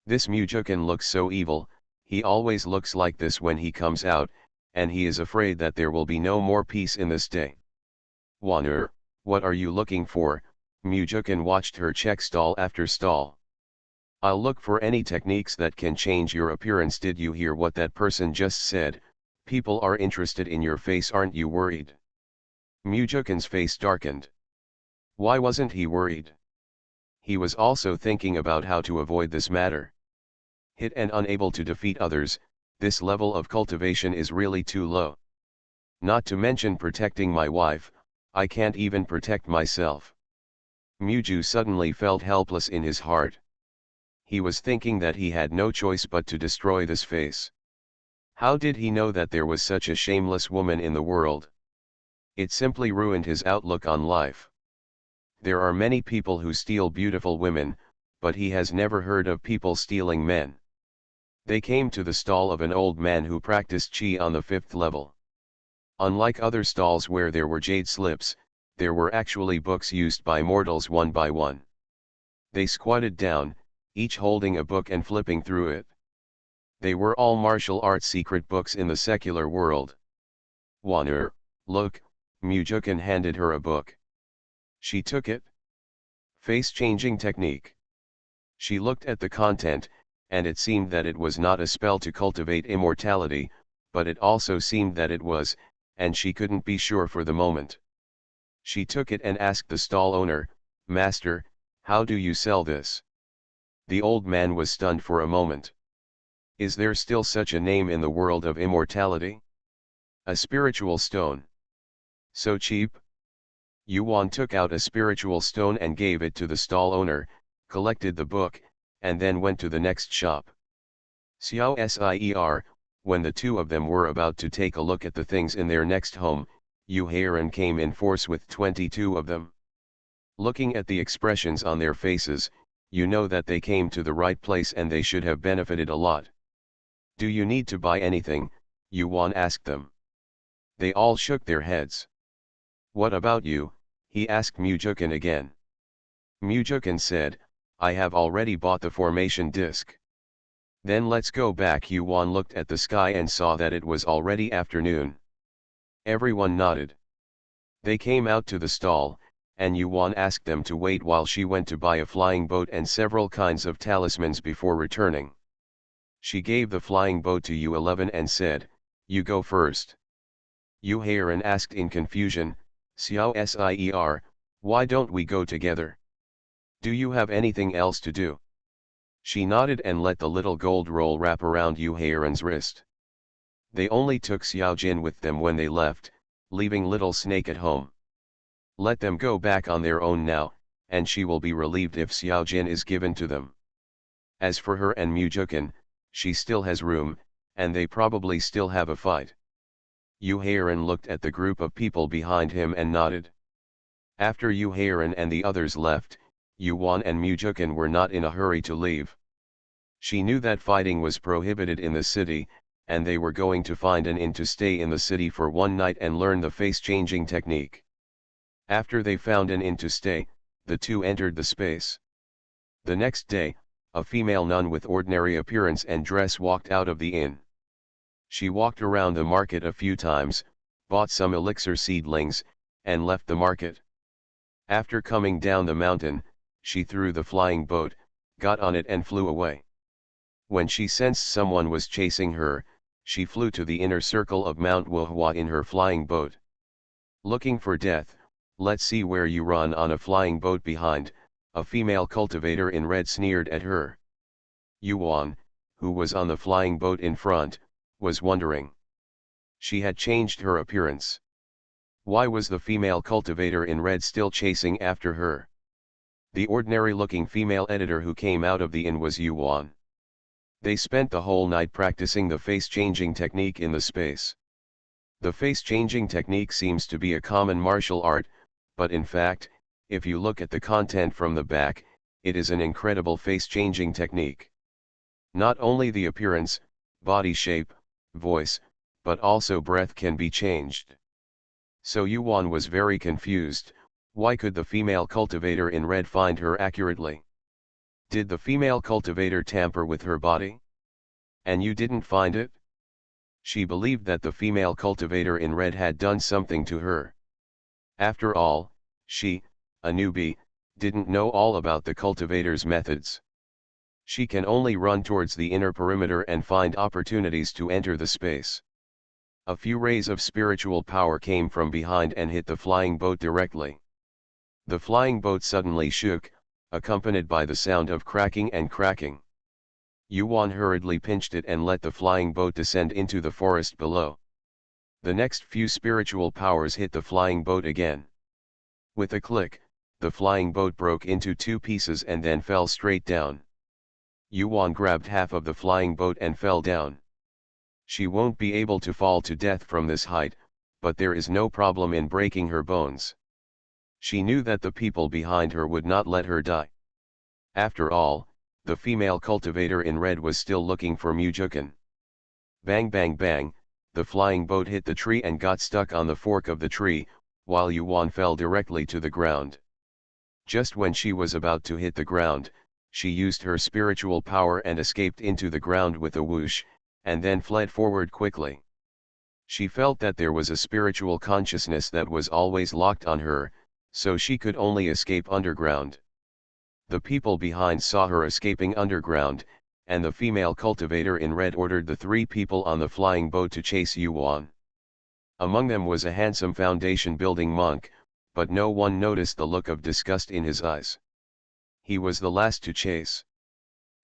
This Mujukin looks so evil, he always looks like this when he comes out, and he is afraid that there will be no more peace in this day. "Waner, what are you looking for?" Mujukin watched her check stall after stall. "I'll look for any techniques that can change your appearance." Did you hear what that person just said? People are interested in your face, aren't you worried? Mujukin's face darkened. Why wasn't he worried? He was also thinking about how to avoid this matter. Hit and unable to defeat others, this level of cultivation is really too low. Not to mention protecting my wife, I can't even protect myself. Muju suddenly felt helpless in his heart. he was thinking that he had no choice but to destroy this face. How did he know that there was such a shameless woman in the world? It simply ruined his outlook on life. There are many people who steal beautiful women, but he has never heard of people stealing men. They came to the stall of an old man who practiced Qi on the 5th level. Unlike other stalls where there were jade slips, there were actually books used by mortals one by one. They squatted down, each holding a book and flipping through it. They were all martial arts secret books in the secular world. Wanner, look, Mujukan handed her a book. She took it. Face-changing technique. She looked at the content, and it seemed that it was not a spell to cultivate immortality, but it also seemed that it was, and she couldn't be sure for the moment. She took it and asked the stall owner, "Master, how do you sell this?" The old man was stunned for a moment. Is there still such a name in the world of immortality? A spiritual stone. So cheap? Yuan took out a spiritual stone and gave it to the stall owner, collected the book, and then went to the next shop. Xiao when the two of them were about to take a look at the things in their next home, Yu Heiran came in force with 22 of them. Looking at the expressions on their faces, you know that they came to the right place and they should have benefited a lot. Do you need to buy anything? Yuan asked them. They all shook their heads. What about you? He asked Mujukan again. Mujukan said, I have already bought the formation disc. Then let's go back. Yuan looked at the sky and saw that it was already afternoon. Everyone nodded. They came out to the stall, and Yuan asked them to wait while she went to buy a flying boat and several kinds of talismans before returning. She gave the flying boat to U11 and said, you go first. Yu Heiran asked in confusion, Xiao Sier, why don't we go together? Do you have anything else to do? She nodded and let the little gold roll wrap around Yu Heiran's wrist. They only took Xiao Jin with them when they left, leaving Little Snake at home. Let them go back on their own now, and she will be relieved if Xiao Jin is given to them. As for her and Mujukan, she still has room, and they probably still have a fight. Yu Heiran looked at the group of people behind him and nodded. After Yu Heiran and the others left, Yuan and Mujukan were not in a hurry to leave. She knew that fighting was prohibited in the city, and they were going to find an inn to stay in the city for one night and learn the face-changing technique. After they found an inn to stay, the two entered the space. The next day, a female nun with ordinary appearance and dress walked out of the inn. She walked around the market a few times, bought some elixir seedlings, and left the market. After coming down the mountain, she threw the flying boat, got on it and flew away. When she sensed someone was chasing her, she flew to the inner circle of Mount Wuhua in her flying boat. Looking for death, let's see where you run on a flying boat behind, a female cultivator in red sneered at her. Yuan, who was on the flying boat in front, was wondering. She had changed her appearance. Why was the female cultivator in red still chasing after her? The ordinary-looking female editor who came out of the inn was Yuan. They spent the whole night practicing the face-changing technique in the space. The face-changing technique seems to be a common martial art, but in fact, if you look at the content from the back, it is an incredible face-changing technique. Not only the appearance, body shape, voice, but also breath can be changed. So Yuan was very confused. Why could the female cultivator in red find her accurately? Did the female cultivator tamper with her body? And you didn't find it? She believed that the female cultivator in red had done something to her. After all, she, a newbie, didn't know all about the cultivator's methods. She can only run towards the inner perimeter and find opportunities to enter the space. A few rays of spiritual power came from behind and hit the flying boat directly. The flying boat suddenly shook, accompanied by the sound of cracking and cracking. Yuan hurriedly pinched it and let the flying boat descend into the forest below. The next few spiritual powers hit the flying boat again. With a click, the flying boat broke into two pieces and then fell straight down. Yuan grabbed half of the flying boat and fell down. She won't be able to fall to death from this height, but there is no problem in breaking her bones. She knew that the people behind her would not let her die. After all, the female cultivator in red was still looking for Mujukan. Bang bang bang, the flying boat hit the tree and got stuck on the fork of the tree, while Yuan fell directly to the ground. Just when she was about to hit the ground, she used her spiritual power and escaped into the ground with a whoosh, and then fled forward quickly. She felt that there was a spiritual consciousness that was always locked on her, so she could only escape underground. The people behind saw her escaping underground, and the female cultivator in red ordered the 3 people on the flying boat to chase Yuan. Among them was a handsome foundation-building monk, but no one noticed the look of disgust in his eyes. He was the last to chase.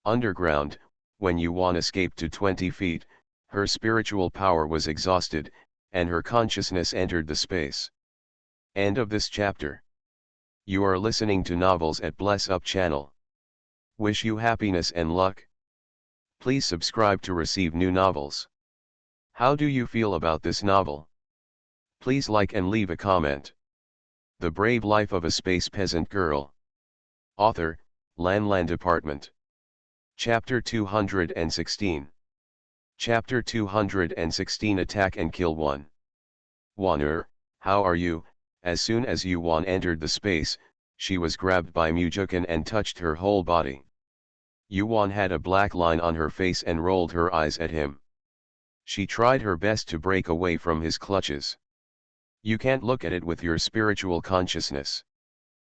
Underground, when Yuan escaped to 20 feet, her spiritual power was exhausted, and her consciousness entered the space. End of this chapter. You are listening to Novels at Bless Up channel. Wish you happiness and luck. Please subscribe to receive new novels. How do you feel about this novel? Please like and leave a comment. The Brave Life of a Space Peasant Girl. Author, Lan Department. Chapter 216. Chapter 216 Attack and Kill 1. Waner, how are you? As soon as Yuan entered the space, she was grabbed by Mujukan and touched her whole body. Yuan had a black line on her face and rolled her eyes at him. She tried her best to break away from his clutches. You can't look at it with your spiritual consciousness.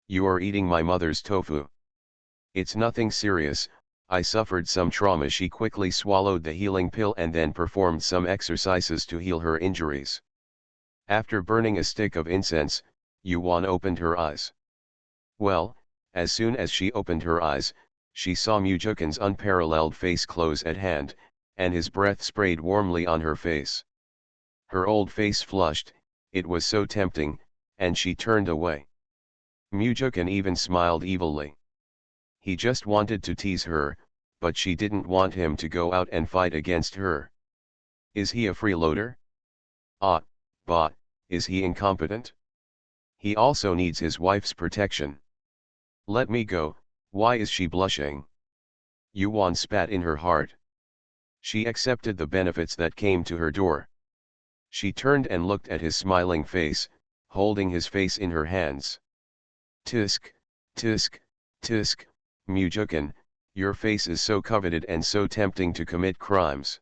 You are eating my mother's tofu. It's nothing serious, I suffered some trauma. She quickly swallowed the healing pill and then performed some exercises to heal her injuries. After burning a stick of incense, Yuan opened her eyes. Well, as soon as she opened her eyes, she saw Mujukan's unparalleled face close at hand, and his breath sprayed warmly on her face. Her old face flushed, it was so tempting, and she turned away. Mujukan even smiled evilly. He just wanted to tease her, but she didn't want him to go out and fight against her. Is he a freeloader? But, is he incompetent? He also needs his wife's protection. Let me go, why is she blushing? Yuan spat in her heart. She accepted the benefits that came to her door. She turned and looked at his smiling face, holding his face in her hands. Tisk, tisk, tisk, Mujukan, your face is so coveted and so tempting to commit crimes.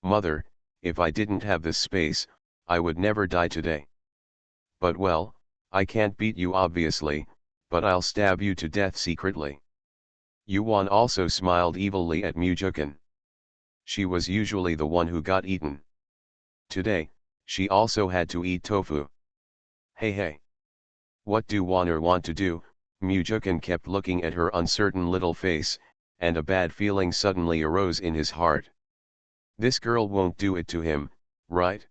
Mother, if I didn't have this space, I would never die today. But well, I can't beat you obviously, but I'll stab you to death secretly. Yuan also smiled evilly at Mujukan. She was usually the one who got eaten. Today, she also had to eat tofu. Hey. What do Waner want to do? Mujukan kept looking at her uncertain little face, and a bad feeling suddenly arose in his heart. This girl won't do it to him, right?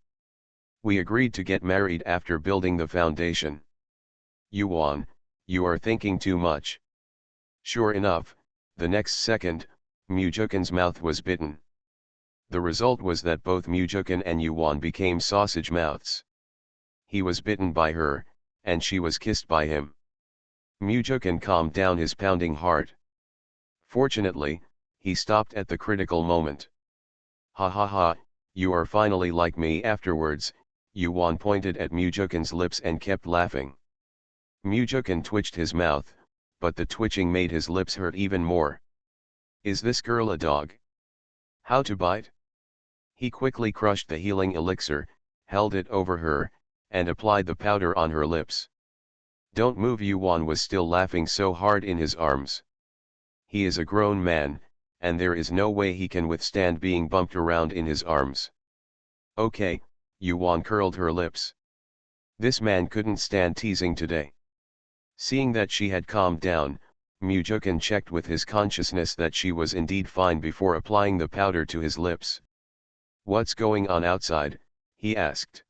We agreed to get married after building the foundation. Yuan, you are thinking too much. Sure enough, the next second, Mujukan's mouth was bitten. The result was that both Mujukan and Yuan became sausage mouths. He was bitten by her, and she was kissed by him. Mujukan calmed down his pounding heart. Fortunately, he stopped at the critical moment. Ha ha ha, you are finally like me. Afterwards, Yuan pointed at Mujukan's lips and kept laughing. Mujukan twitched his mouth, but the twitching made his lips hurt even more. Is this girl a dog? How to bite? He quickly crushed the healing elixir, held it over her, and applied the powder on her lips. Don't move. Yuan was still laughing so hard in his arms. He is a grown man, and there is no way he can withstand being bumped around in his arms. Okay, Yuan curled her lips. This man couldn't stand teasing today. Seeing that she had calmed down, Mujukan checked with his consciousness that she was indeed fine before applying the powder to his lips. What's going on outside? He asked.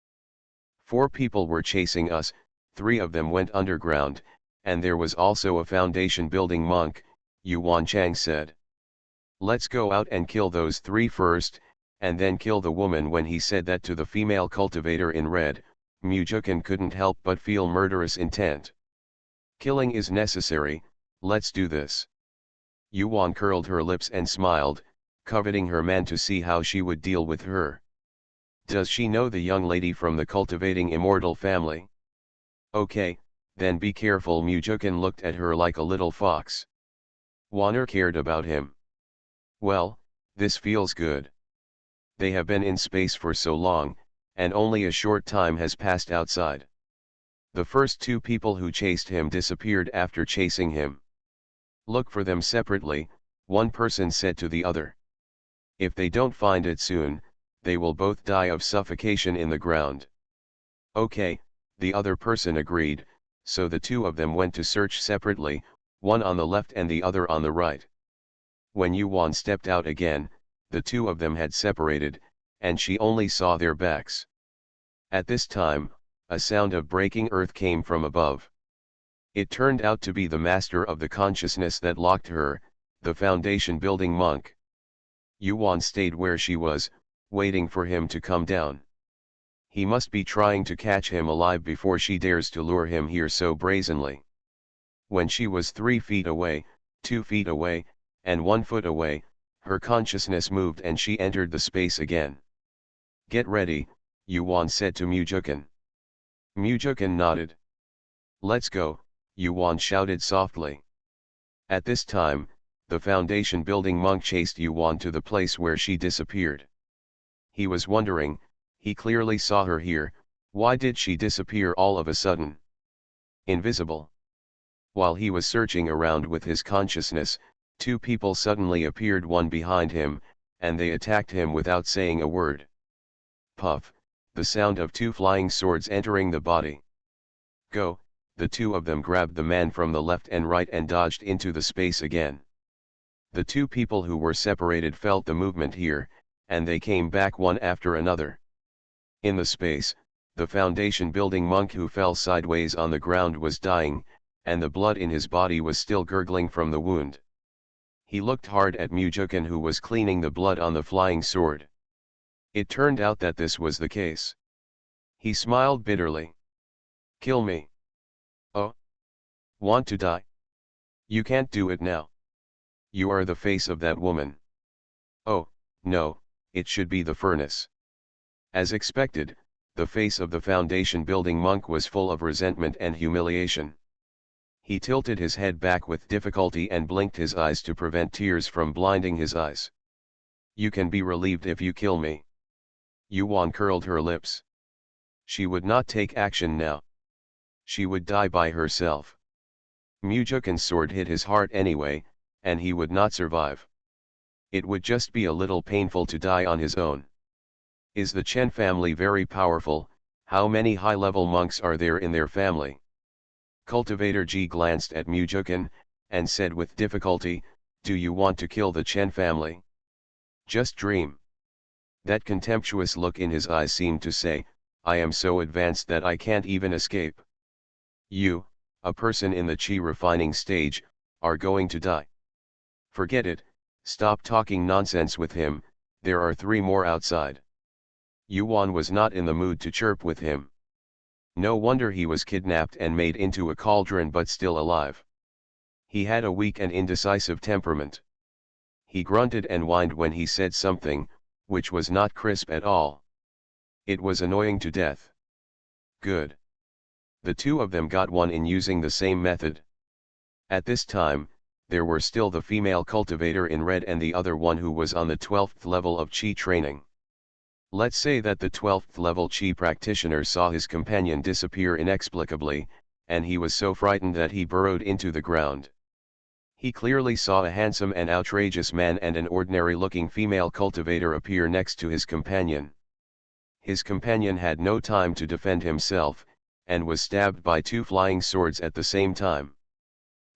4 people were chasing us, 3 of them went underground, and there was also a foundation building monk, Yuan Chang said. Let's go out and kill those three first, and then kill the woman. When he said that to the female cultivator in red, Mujukin couldn't help but feel murderous intent. Killing is necessary, let's do this. Yuan curled her lips and smiled, coveting her man to see how she would deal with her. Does she know the young lady from the cultivating immortal family? Okay, then be careful. Mujukin looked at her like a little fox. Wanner cared about him. Well, this feels good. They have been in space for so long, and only a short time has passed outside. The first two people who chased him disappeared after chasing him. Look for them separately, one person said to the other. If they don't find it soon, they will both die of suffocation in the ground. Okay, the other person agreed, so the two of them went to search separately, one on the left and the other on the right. When Yuan stepped out again, the two of them had separated, and she only saw their backs. At this time, a sound of breaking earth came from above. It turned out to be the master of the consciousness that locked her, the foundation building monk. Yuan stayed where she was, waiting for him to come down. He must be trying to catch him alive before she dares to lure him here so brazenly. When she was 3 feet away, 2 feet away, and 1 foot away, her consciousness moved and she entered the space again. Get ready, Yuan said to Mujukin. Mujukin nodded. Let's go, Yuan shouted softly. At this time, the foundation building monk chased Yuan to the place where she disappeared. He was wondering, he clearly saw her here, why did she disappear all of a sudden? Invisible. While he was searching around with his consciousness, two people suddenly appeared, one behind him, and they attacked him without saying a word. Puff, the sound of two flying swords entering the body. Go, the two of them grabbed the man from the left and right and dodged into the space again. The two people who were separated felt the movement here, and they came back one after another. In the space, the foundation building monk who fell sideways on the ground was dying, and the blood in his body was still gurgling from the wound. He looked hard at Mujukin, who was cleaning the blood on the flying sword. It turned out that this was the case. He smiled bitterly. Kill me. Oh? Want to die? You can't do it now. You are the face of that woman. Oh, no, it should be the furnace. As expected, the face of the foundation building monk was full of resentment and humiliation. He tilted his head back with difficulty and blinked his eyes to prevent tears from blinding his eyes. You can be relieved if you kill me. Yuan curled her lips. She would not take action now. She would die by herself. Mujukin's sword hit his heart anyway, and he would not survive. It would just be a little painful to die on his own. Is the Chen family very powerful? How many high-level monks are there in their family? Cultivator Ji glanced at Mujukin, and said with difficulty, do you want to kill the Chen family? Just dream. That contemptuous look in his eyes seemed to say, I am so advanced that I can't even escape. You, a person in the Qi refining stage, are going to die. Forget it, stop talking nonsense with him, there are 3 more outside. Yuan was not in the mood to chirp with him. No wonder he was kidnapped and made into a cauldron but still alive. He had a weak and indecisive temperament. He grunted and whined when he said something, which was not crisp at all. It was annoying to death. Good. The two of them got one in using the same method. At this time, there were still the female cultivator in red and the other one who was on the 12th level of Qi training. Let's say that the 12th level Qi practitioner saw his companion disappear inexplicably, and he was so frightened that he burrowed into the ground. He clearly saw a handsome and outrageous man and an ordinary-looking female cultivator appear next to his companion. His companion had no time to defend himself, and was stabbed by 2 flying swords at the same time.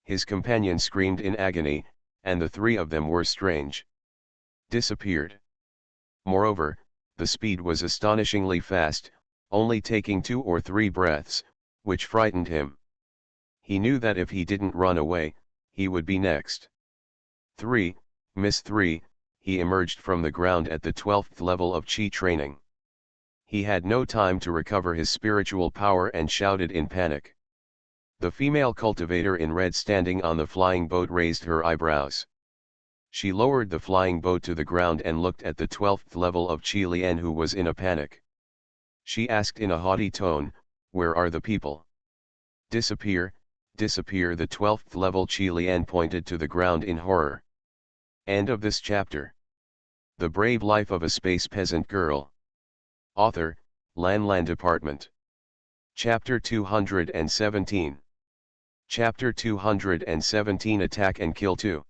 His companion screamed in agony, and the 3 of them were strange. Disappeared. Moreover, the speed was astonishingly fast, only taking 2 or 3 breaths, which frightened him. He knew that if he didn't run away, he would be next. 3. Miss 3, he emerged from the ground at the 12th level of Chi training. He had no time to recover his spiritual power and shouted in panic. The female cultivator in red standing on the flying boat raised her eyebrows. She lowered the flying boat to the ground and looked at the 12th level of Chi Lian, who was in a panic. She asked in a haughty tone, "Where are the people?" "Disappear, disappear." The 12th level Chi Lian pointed to the ground in horror. End of this chapter. The Brave Life of a Space Peasant Girl. Author, Lan Department. Chapter 217. Chapter 217 Attack and Kill 2.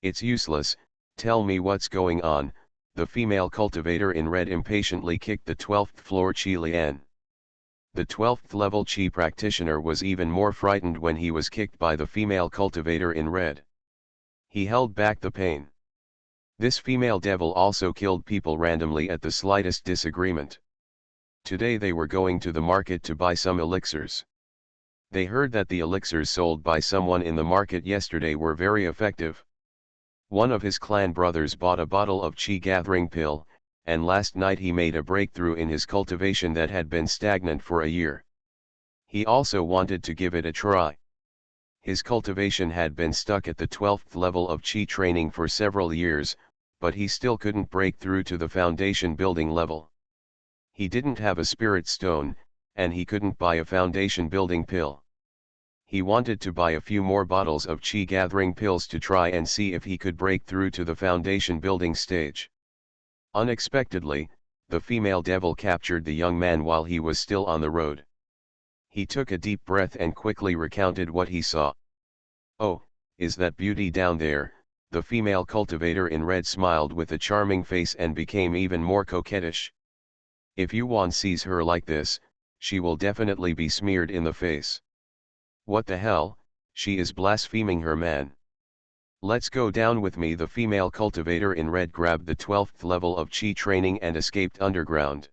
It's useless, tell me what's going on. The female cultivator in red impatiently kicked the 12th floor Chi Lian. The 12th level Chi practitioner was even more frightened when he was kicked by the female cultivator in red. He held back the pain. This female devil also killed people randomly at the slightest disagreement. Today they were going to the market to buy some elixirs. They heard that the elixirs sold by someone in the market yesterday were very effective. One of his clan brothers bought a bottle of Chi gathering pill, and last night he made a breakthrough in his cultivation that had been stagnant for a year. He also wanted to give it a try. His cultivation had been stuck at the 12th level of Chi training for several years, but he still couldn't break through to the foundation building level. He didn't have a spirit stone, and he couldn't buy a foundation building pill. He wanted to buy a few more bottles of Chi gathering pills to try and see if he could break through to the foundation building stage. Unexpectedly, the female devil captured the young man while he was still on the road. He took a deep breath and quickly recounted what he saw. "Oh, is that beauty down there?" The female cultivator in red smiled with a charming face and became even more coquettish. "If Yuan sees her like this, she will definitely be smeared in the face. What the hell, she is blaspheming her man. Let's go down with me." The female cultivator in red grabbed the 12th level of Chi training and escaped underground.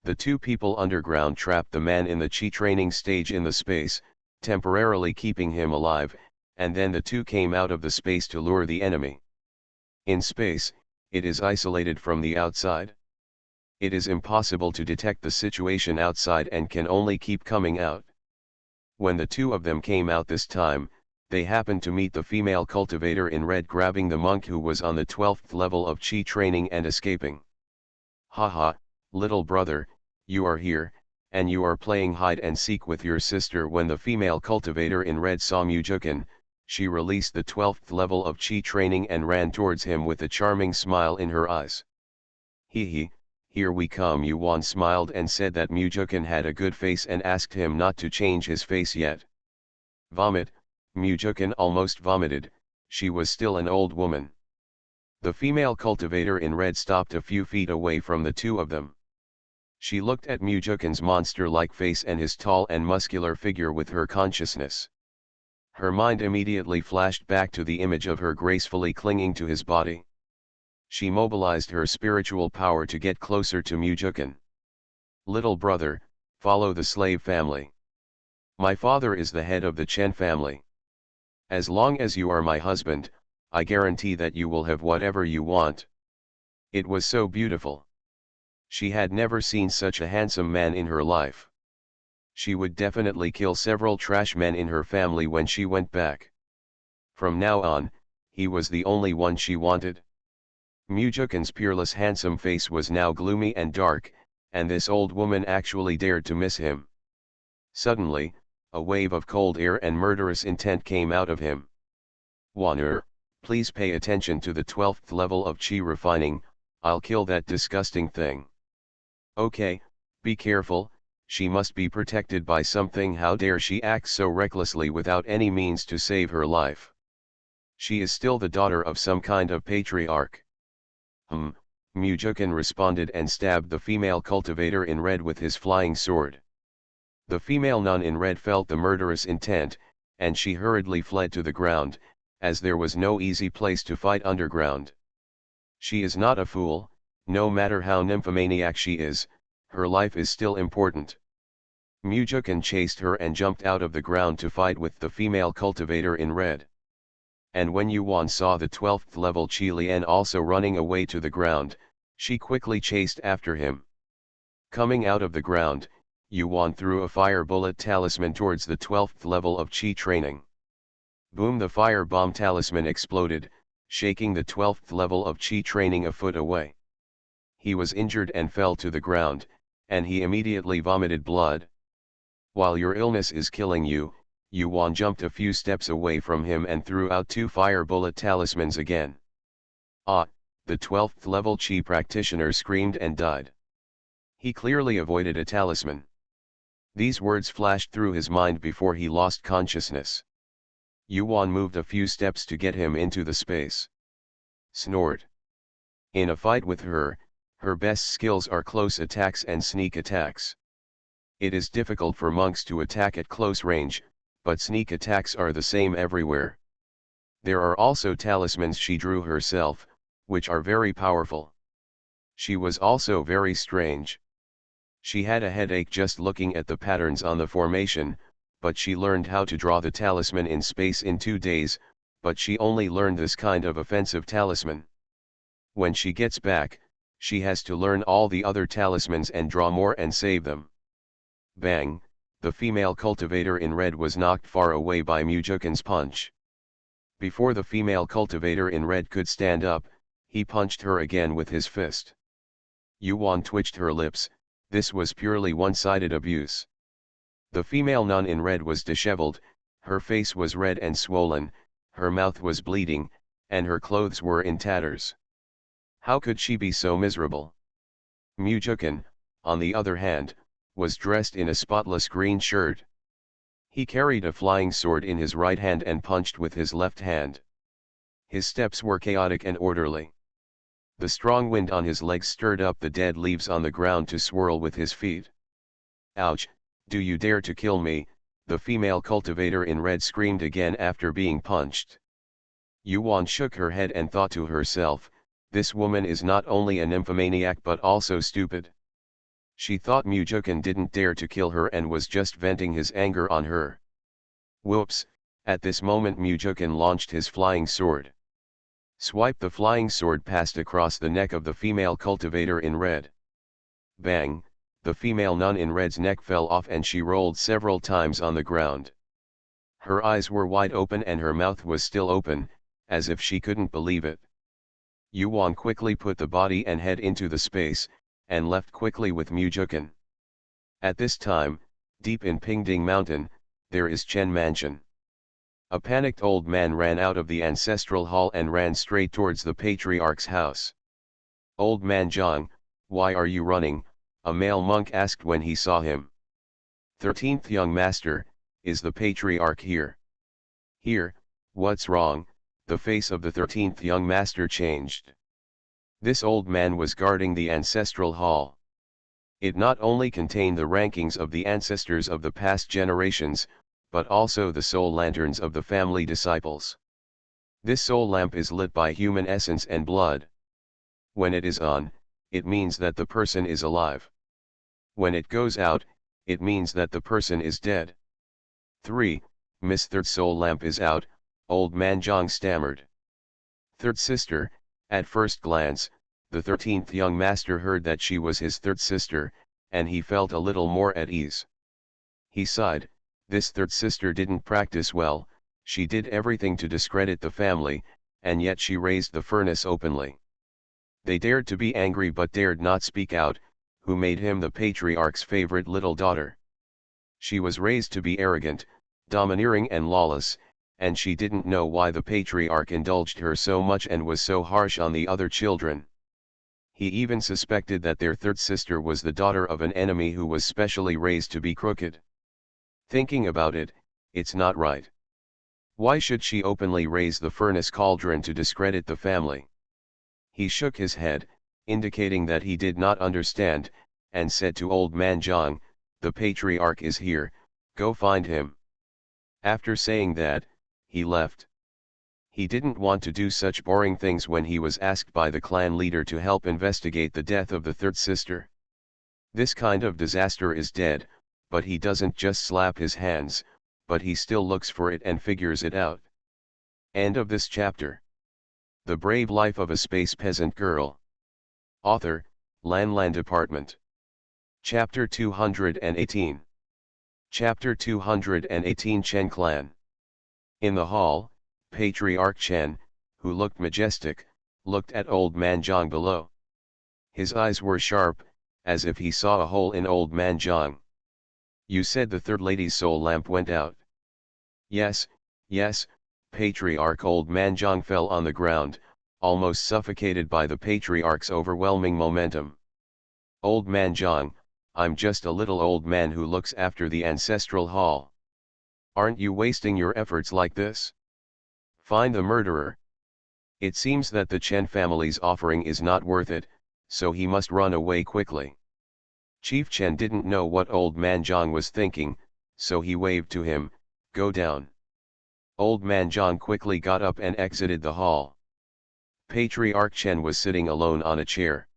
The two people underground trapped the man in the Chi training stage in the space, temporarily keeping him alive, and then the two came out of the space to lure the enemy. In space, it is isolated from the outside. It is impossible to detect the situation outside and can only keep coming out. When the two of them came out this time, they happened to meet the female cultivator in red grabbing the monk who was on the 12th level of Chi training and escaping. "Haha, little brother, you are here, and you are playing hide and seek with your sister." When the female cultivator in red saw Mujukin, she released the 12th level of Chi training and ran towards him with a charming smile in her eyes. "Hee, here we come." Yuan smiled and said that Mujukin had a good face and asked him not to change his face yet. Vomit, Mujukin almost vomited. She was still an old woman. The female cultivator in red stopped a few feet away from the two of them. She looked at Mujukin's monster-like face and his tall and muscular figure with her consciousness. Her mind immediately flashed back to the image of her gracefully clinging to his body. She mobilized her spiritual power to get closer to Mujukin. "Little brother, follow the slave family. My father is the head of the Chen family. As long as you are my husband, I guarantee that you will have whatever you want." It was so beautiful. She had never seen such a handsome man in her life. She would definitely kill several trash men in her family when she went back. From now on, he was the only one she wanted. Mujukin's peerless handsome face was now gloomy and dark, and this old woman actually dared to miss him. Suddenly, a wave of cold air and murderous intent came out of him. "Wanner, please pay attention to the 12th level of Chi refining. I'll kill that disgusting thing." "Okay, be careful, she must be protected by something. How dare she act so recklessly without any means to save her life? She is still the daughter of some kind of patriarch." Mujukin responded and stabbed the female cultivator in red with his flying sword. The female nun in red felt the murderous intent, and she hurriedly fled to the ground, as there was no easy place to fight underground. She is not a fool. No matter how nymphomaniac she is, her life is still important. Mujukin chased her and jumped out of the ground to fight with the female cultivator in red. and when Yuan saw the 12th level Qi Lian also running away to the ground, she quickly chased after him. Coming out of the ground, Yuan threw a fire bullet talisman towards the 12th level of Qi training. Boom! The fire bomb talisman exploded, shaking the 12th level of Qi training a foot away. He was injured and fell to the ground, and he immediately vomited blood. While your illness is killing you, Yuan jumped a few steps away from him and threw out 2 fire bullet talismans again. Ah! The 12th level Qi practitioner screamed and died. He clearly avoided a talisman. These words flashed through his mind before he lost consciousness. Yuan moved a few steps to get him into the space. Snort. In a fight with her, her best skills are close attacks and sneak attacks. It is difficult for monks to attack at close range, but sneak attacks are the same everywhere. There are also talismans she drew herself, which are very powerful. She was also very strange. She had a headache just looking at the patterns on the formation, but she learned how to draw the talisman in space in 2 days, but she only learned this kind of offensive talisman. When she gets back, she has to learn all the other talismans and draw more and save them. Bang! The female cultivator in red was knocked far away by Mujukin's punch. Before the female cultivator in red could stand up, he punched her again with his fist. Yuan twitched her lips. This was purely one-sided abuse. The female nun in red was disheveled, her face was red and swollen, her mouth was bleeding, and her clothes were in tatters. How could she be so miserable? Mujukin, on the other hand, was dressed in a spotless green shirt. He carried a flying sword in his right hand and punched with his left hand. His steps were chaotic and orderly. The strong wind on his legs stirred up the dead leaves on the ground to swirl with his feet. Ouch! Do you dare to kill me? The female cultivator in red screamed again after being punched. Yuan shook her head and thought to herself, this woman is not only a nymphomaniac but also stupid. She thought Mujukin didn't dare to kill her and was just venting his anger on her. Whoops! At this moment Mujukin launched his flying sword. Swipe! The flying sword passed across the neck of the female cultivator in red. Bang! The female nun in red's neck fell off and she rolled several times on the ground. Her eyes were wide open and her mouth was still open, as if she couldn't believe it. Yuan quickly put the body and head into the space, and left quickly with Mujukin. At this time, deep in Pingding Mountain, there is Chen Mansion. A panicked old man ran out of the ancestral hall and ran straight towards the patriarch's house. Old man Zhang, why are you running? A male monk asked when he saw him. 13th young master, is the patriarch here? Here, what's wrong? The face of the 13th young master changed. This old man was guarding the ancestral hall. It not only contained the rankings of the ancestors of the past generations, but also the soul lanterns of the family disciples. This soul lamp is lit by human essence and blood. When it is on, it means that the person is alive. When it goes out, it means that the person is dead. 3. Miss Third soul lamp is out, old man Zhang stammered. Third sister. At first glance, the 13th young master heard that she was his third sister, and he felt a little more at ease. He sighed, this third sister didn't practice well, she did everything to discredit the family, and yet she raised the furnace openly. They dared to be angry but dared not speak out, who made him the patriarch's favorite little daughter. She was raised to be arrogant, domineering and lawless, and she didn't know why the patriarch indulged her so much and was so harsh on the other children. He even suspected that their third sister was the daughter of an enemy who was specially raised to be crooked. Thinking about it, it's not right. Why should she openly raise the furnace cauldron to discredit the family? He shook his head, indicating that he did not understand, and said to old man Zhang, the patriarch is here, go find him. After saying that, he left. He didn't want to do such boring things when he was asked by the clan leader to help investigate the death of the third sister. This kind of disaster is dead, but he doesn't just slap his hands, but he still looks for it and figures it out. End of this chapter. The Brave Life of a Space Peasant Girl. Author, Lan Department. Chapter 218. Chapter 218 Chen Clan. In the hall, Patriarch Chen, who looked majestic, looked at Old Man Zhang below. His eyes were sharp, as if he saw a hole in Old Man Zhang. You said the third lady's soul lamp went out. Yes, yes, Patriarch. Old Man Zhang fell on the ground, almost suffocated by the Patriarch's overwhelming momentum. Old Man Zhang, I'm just a little old man who looks after the ancestral hall. Aren't you wasting your efforts like this? Find the murderer. It seems that the Chen family's offering is not worth it, so he must run away quickly. Chief Chen didn't know what Old Man Zhang was thinking, so he waved to him, go down. Old Man Zhang quickly got up and exited the hall. Patriarch Chen was sitting alone on a chair.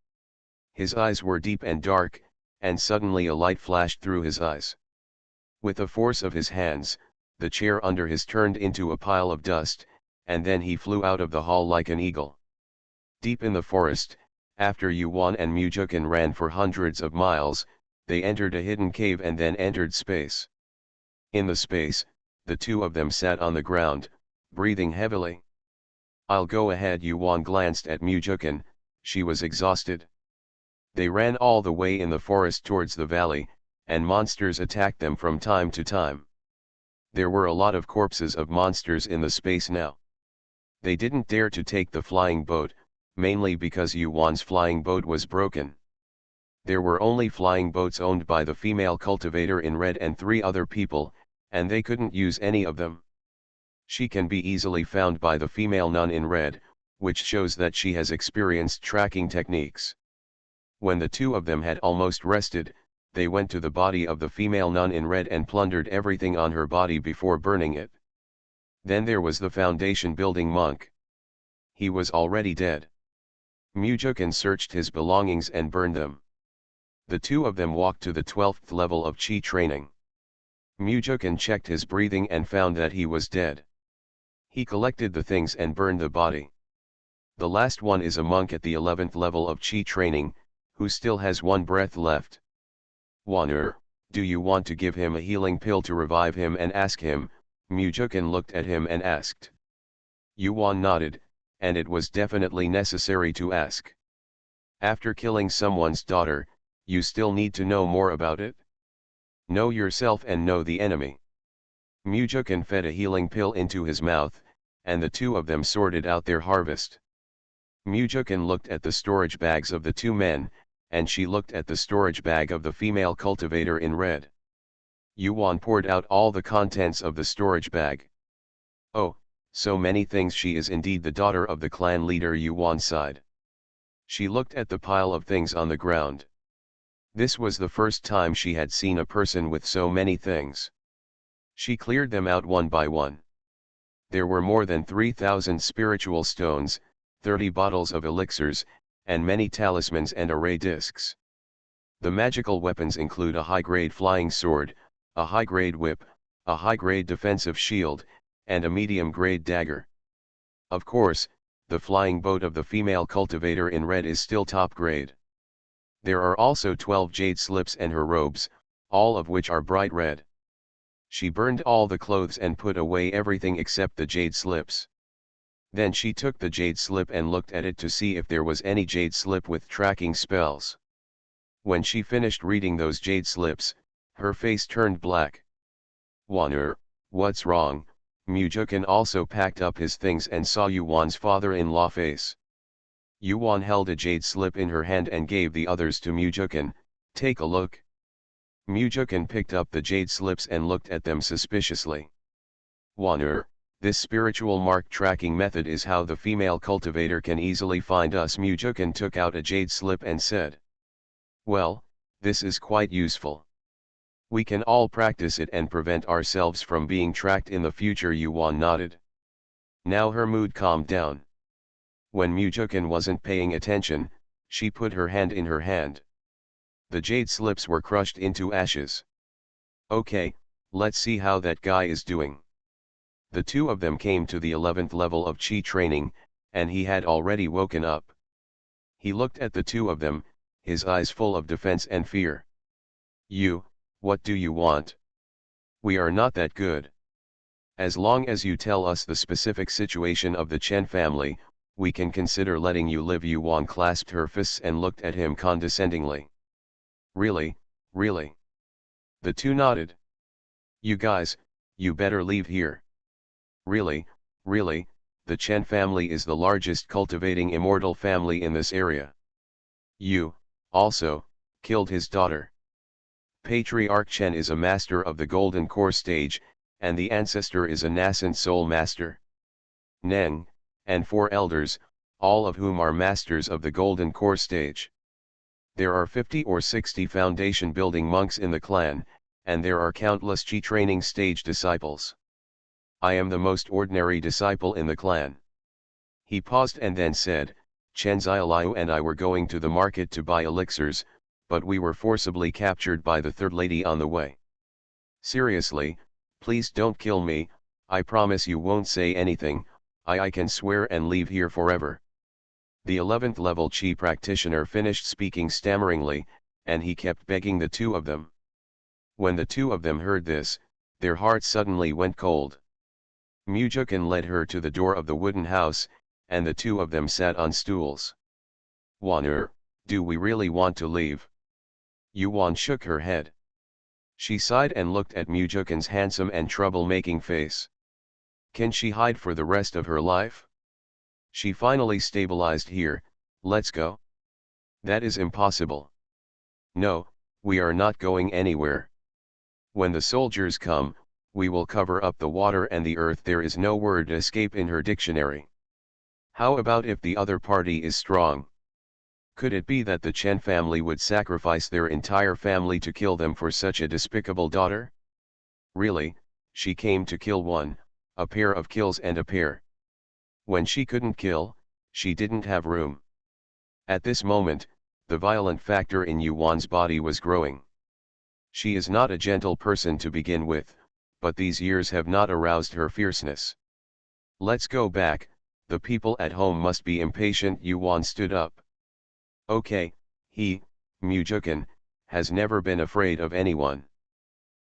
His eyes were deep and dark, and suddenly a light flashed through his eyes. With the force of his hands, the chair under his turned into a pile of dust, and then he flew out of the hall like an eagle. Deep in the forest, after Yuan and Mujukin ran for hundreds of miles, they entered a hidden cave and then entered space. In the space, the two of them sat on the ground, breathing heavily. I'll go ahead. Yuan glanced at Mujukin, she was exhausted. They ran all the way in the forest towards the valley, and monsters attacked them from time to time. There were a lot of corpses of monsters in the space now. They didn't dare to take the flying boat, mainly because Yuan's flying boat was broken. There were only flying boats owned by the female cultivator in red and 3 other people, and they couldn't use any of them. She can be easily found by the female nun in red, which shows that she has experienced tracking techniques. When the two of them had almost rested, they went to the body of the female nun in red and plundered everything on her body before burning it. Then there was the foundation building monk. He was already dead. Mujukin searched his belongings and burned them. The two of them walked to the 12th level of Qi training. Mujukin checked his breathing and found that he was dead. He collected the things and burned the body. The last one is a monk at the 11th level of Qi training, who still has 1 breath left. Waner, do you want to give him a healing pill to revive him and ask him? Mujukin looked at him and asked. Yuan nodded, and it was definitely necessary to ask. After killing someone's daughter, you still need to know more about it? Know yourself and know the enemy. Mujukin fed a healing pill into his mouth, and the two of them sorted out their harvest. Mujukin looked at the storage bags of the 2 men, and she looked at the storage bag of the female cultivator in red. Yuan poured out all the contents of the storage bag. Oh, so many things. She is indeed the daughter of the clan leader. Yuan sighed. She looked at the pile of things on the ground. This was the first time she had seen a person with so many things. She cleared them out one by one. There were more than 3,000 spiritual stones, 30 bottles of elixirs, and many talismans and array discs. The magical weapons include a high-grade flying sword, a high-grade whip, a high-grade defensive shield, and a medium-grade dagger. Of course, the flying boat of the female cultivator in red is still top grade. There are also 12 jade slips and her robes, all of which are bright red. She burned all the clothes and put away everything except the jade slips. Then she took the jade slip and looked at it to see if there was any jade slip with tracking spells. When she finished reading those jade slips, her face turned black. Waner, what's wrong? Mujukin also packed up his things and saw Yuan's father-in-law face. Yuan held a jade slip in her hand and gave the others to Mujukin. Take a look. Mujukin picked up the jade slips and looked at them suspiciously. Waner, this spiritual mark tracking method is how the female cultivator can easily find us. Mujukin took out a jade slip and said. Well, this is quite useful. We can all practice it and prevent ourselves from being tracked in the future. Yuan nodded. Now her mood calmed down. When Mujukin wasn't paying attention, she put her hand in her hand. The jade slips were crushed into ashes. Okay, let's see how that guy is doing. The two of them came to the 11th level of Qi training, and he had already woken up. He looked at the two of them, his eyes full of defense and fear. What do you want? We are not that good. As long as you tell us the specific situation of the Chen family, we can consider letting you live. Yuan clasped her fists and looked at him condescendingly. Really, really? The two nodded. You guys, you better leave here. Really, really, the Chen family is the largest cultivating immortal family in this area. You, also, killed his daughter. Patriarch Chen is a master of the Golden Core stage, and the ancestor is a nascent soul master. Neng, and 4 elders, all of whom are masters of the Golden Core stage. There are 50 or 60 foundation building monks in the clan, and there are countless Qi training stage disciples. I am the most ordinary disciple in the clan. He paused and then said, Chen Xiaoliu and I were going to the market to buy elixirs, but we were forcibly captured by the third lady on the way. Seriously, please don't kill me, I promise you won't say anything, I can swear and leave here forever. The 11th level Qi practitioner finished speaking stammeringly, and he kept begging the two of them. When the two of them heard this, their hearts suddenly went cold. Mujukan led her to the door of the wooden house, and the two of them sat on stools. Wan'er, do we really want to leave? Yuan shook her head. She sighed and looked at Mujukan's handsome and trouble-making face. Can she hide for the rest of her life? She finally stabilized here, let's go. That is impossible. No, we are not going anywhere. When the soldiers come, we will cover up the water and the earth. There is no word escape in her dictionary. How about if the other party is strong? Could it be that the Chen family would sacrifice their entire family to kill them for such a despicable daughter? Really, she came to kill one, a pair of kills and a pair. When she couldn't kill, she didn't have room. At this moment, the violent factor in Yuan's body was growing. She is not a gentle person to begin with, but these years have not aroused her fierceness. Let's go back, the people at home must be impatient. Yuan stood up. Okay, he, Mujukan, has never been afraid of anyone.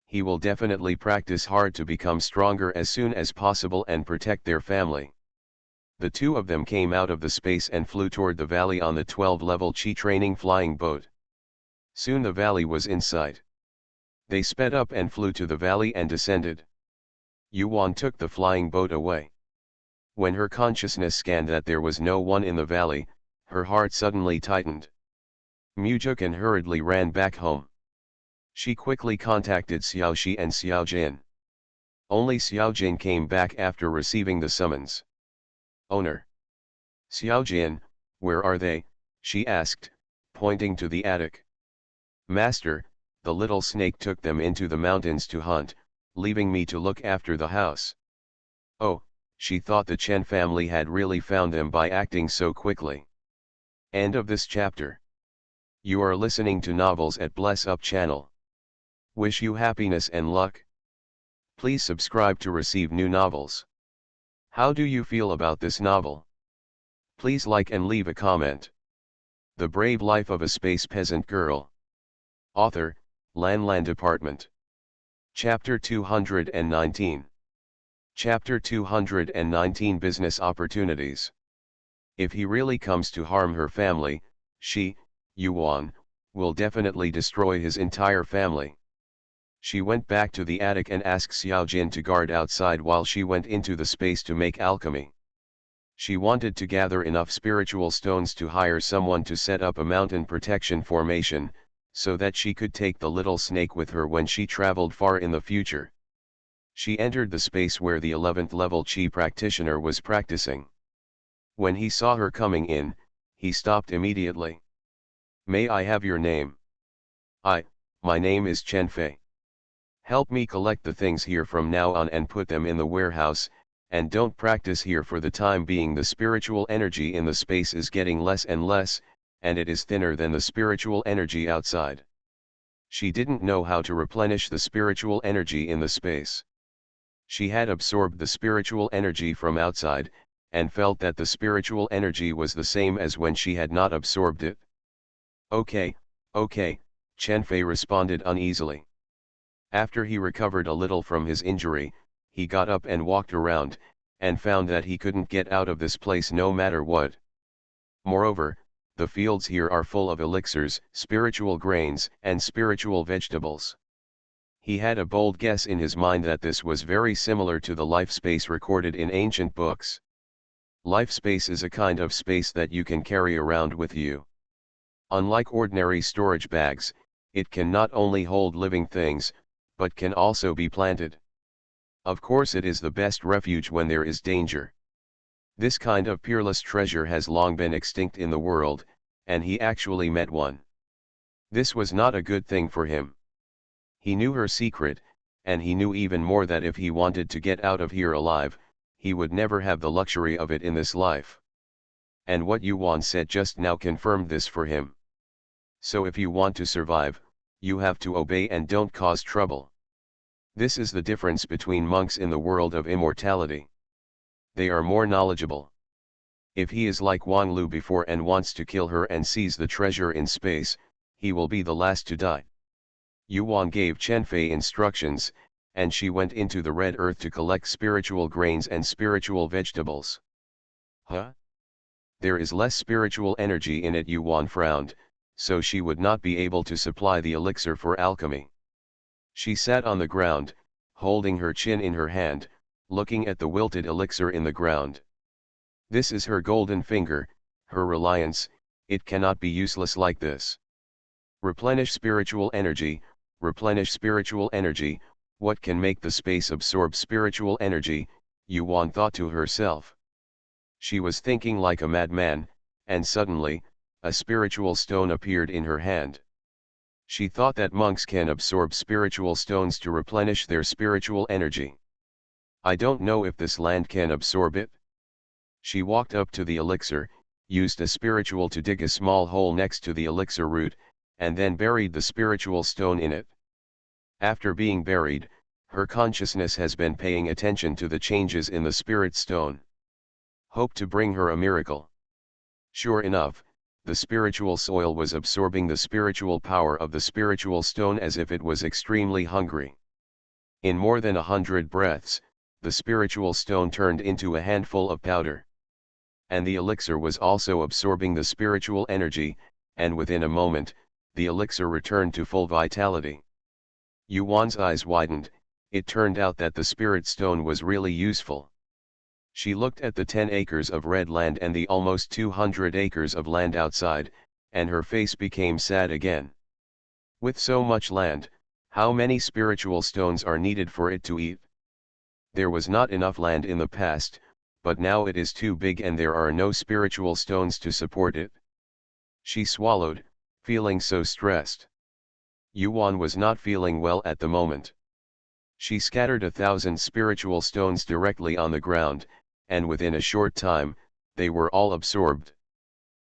He will definitely practice hard to become stronger as soon as possible and protect their family. The two of them came out of the space and flew toward the valley on the 12-level Qi training flying boat. Soon the valley was in sight. They sped up and flew to the valley and descended. Yuan took the flying boat away. When her consciousness scanned that there was no one in the valley, her heart suddenly tightened. Mujukan hurriedly ran back home. She quickly contacted Xiaoxi and Xiaojin. Only Xiaojin came back after receiving the summons. Owner. Xiaojin, where are they? She asked, pointing to the attic. Master, the little snake took them into the mountains to hunt, leaving me to look after the house. Oh, she thought the Chen family had really found them by acting so quickly. End of this chapter. You are listening to Novels at Bless Up channel. Wish you happiness and luck. Please subscribe to receive new novels. How do you feel about this novel? Please like and leave a comment. The Brave Life of a Space Peasant Girl. Author, Lan Department. Chapter 219. Chapter 219 Business Opportunities. If he really comes to harm her family, she, Yuan, will definitely destroy his entire family. She went back to the attic and asked Xiaojin to guard outside while she went into the space to make alchemy. She wanted to gather enough spiritual stones to hire someone to set up a mountain protection formation, so that she could take the little snake with her when she traveled far in the future. She entered the space where the 11th level Qi practitioner was practicing. When he saw her coming in, he stopped immediately. May I have your name? My name is Chen Fei. Help me collect the things here from now on and put them in the warehouse, and don't practice here for the time being. The spiritual energy in the space is getting less and less, and it is thinner than the spiritual energy outside. She didn't know how to replenish the spiritual energy in the space. She had absorbed the spiritual energy from outside, and felt that the spiritual energy was the same as when she had not absorbed it. Okay, okay, Chen Fei responded uneasily. After he recovered a little from his injury, he got up and walked around, and found that he couldn't get out of this place no matter what. Moreover, the fields here are full of elixirs, spiritual grains, and spiritual vegetables. He had a bold guess in his mind that this was very similar to the life space recorded in ancient books. Life space is a kind of space that you can carry around with you. Unlike ordinary storage bags, it can not only hold living things, but can also be planted. Of course, it is the best refuge when there is danger. This kind of peerless treasure has long been extinct in the world, and he actually met one. This was not a good thing for him. He knew her secret, and he knew even more that if he wanted to get out of here alive, he would never have the luxury of it in this life. And what Yuan said just now confirmed this for him. So if you want to survive, you have to obey and don't cause trouble. This is the difference between monks in the world of immortality. They are more knowledgeable. If he is like Wang Lu before and wants to kill her and seize the treasure in space, he will be the last to die. Yuan gave Chen Fei instructions, and she went into the red earth to collect spiritual grains and spiritual vegetables. Huh? There is less spiritual energy in it, Yuan frowned, so she would not be able to supply the elixir for alchemy. She sat on the ground, holding her chin in her hand, looking at the wilted elixir in the ground. This is her golden finger, her reliance, it cannot be useless like this. Replenish spiritual energy, what can make the space absorb spiritual energy, Yuan thought to herself. She was thinking like a madman, and suddenly, a spiritual stone appeared in her hand. She thought that monks can absorb spiritual stones to replenish their spiritual energy. I don't know if this land can absorb it. She walked up to the elixir, used a spiritual to dig a small hole next to the elixir root, and then buried the spiritual stone in it. After being buried, her consciousness has been paying attention to the changes in the spirit stone. Hope to bring her a miracle. Sure enough, the spiritual soil was absorbing the spiritual power of the spiritual stone as if it was extremely hungry. In more than 100 breaths, the spiritual stone turned into a handful of powder. And the elixir was also absorbing the spiritual energy, and within a moment, the elixir returned to full vitality. Yuan's eyes widened, it turned out that the spirit stone was really useful. She looked at the 10 acres of red land and the almost 200 acres of land outside, and her face became sad again. With so much land, how many spiritual stones are needed for it to eat? There was not enough land in the past, but now it is too big and there are no spiritual stones to support it. She swallowed, feeling so stressed. Yuan was not feeling well at the moment. She scattered 1,000 spiritual stones directly on the ground, and within a short time, they were all absorbed.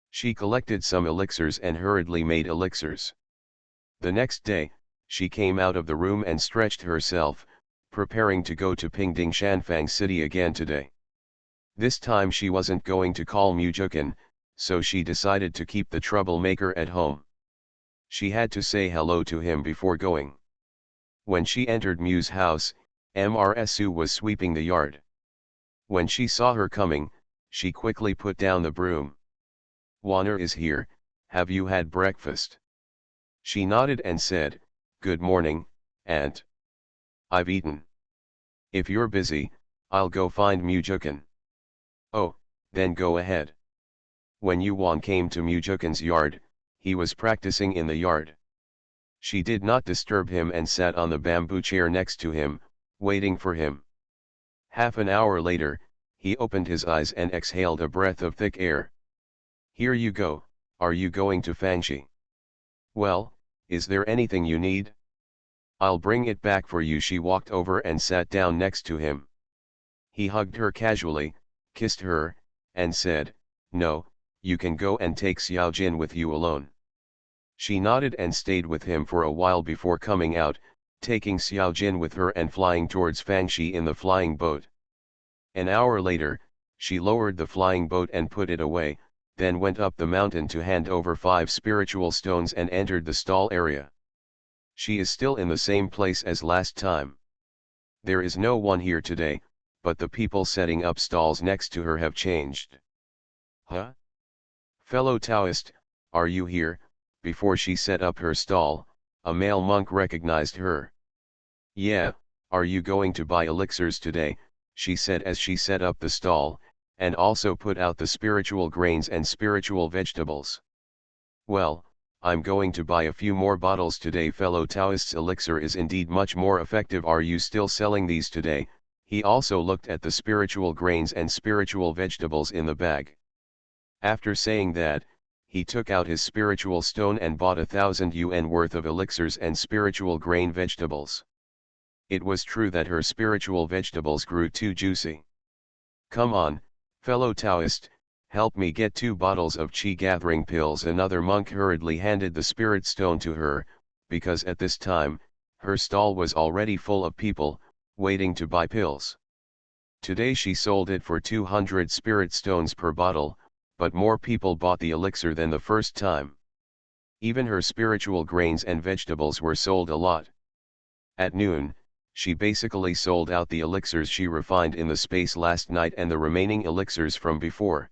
She collected some elixirs and hurriedly made elixirs. The next day, she came out of the room and stretched herself, preparing to go to Pingding Shanfang City again today. This time she wasn't going to call Mujukan, so she decided to keep the troublemaker at home. She had to say hello to him before going. When she entered Mu's house, Mrsu was sweeping the yard. When she saw her coming, she quickly put down the broom. Wanner is here, have you had breakfast? She nodded and said, Good morning, Aunt. I've eaten. If you're busy, I'll go find Mujukan. Oh, then go ahead. When Yuan came to Mujukan's yard, he was practicing in the yard. She did not disturb him and sat on the bamboo chair next to him, waiting for him. Half an hour later, he opened his eyes and exhaled a breath of thick air. Here you go, are you going to Fangxi? Well, is there anything you need? I'll bring it back for you. She walked over and sat down next to him. He hugged her casually, kissed her, and said, No, you can go and take Xiao Jin with you alone. She nodded and stayed with him for a while before coming out, taking Xiao Jin with her and flying towards Fangxi in the flying boat. An hour later, she lowered the flying boat and put it away, then went up the mountain to hand over 5 spiritual stones and entered the stall area. She is still in the same place as last time. There is no one here today, but the people setting up stalls next to her have changed. Huh? Fellow Taoist, are you here? Before she set up her stall, a male monk recognized her. Yeah, are you going to buy elixirs today? She said as she set up the stall, and also put out the spiritual grains and spiritual vegetables. Well, I'm going to buy a few more bottles today. Fellow Taoists, elixir is indeed much more effective. Are you still selling these today? He also looked at the spiritual grains and spiritual vegetables in the bag. After saying that, he took out his spiritual stone and bought 1,000 yuan worth of elixirs and spiritual grain vegetables. It was true that her spiritual vegetables grew too juicy. Come on, fellow Taoist, help me get 2 bottles of qi gathering pills. Another monk hurriedly handed the spirit stone to her, because at this time, her stall was already full of people, waiting to buy pills. Today she sold it for 200 spirit stones per bottle, but more people bought the elixir than the first time. Even her spiritual grains and vegetables were sold a lot. At noon, she basically sold out the elixirs she refined in the space last night and the remaining elixirs from before.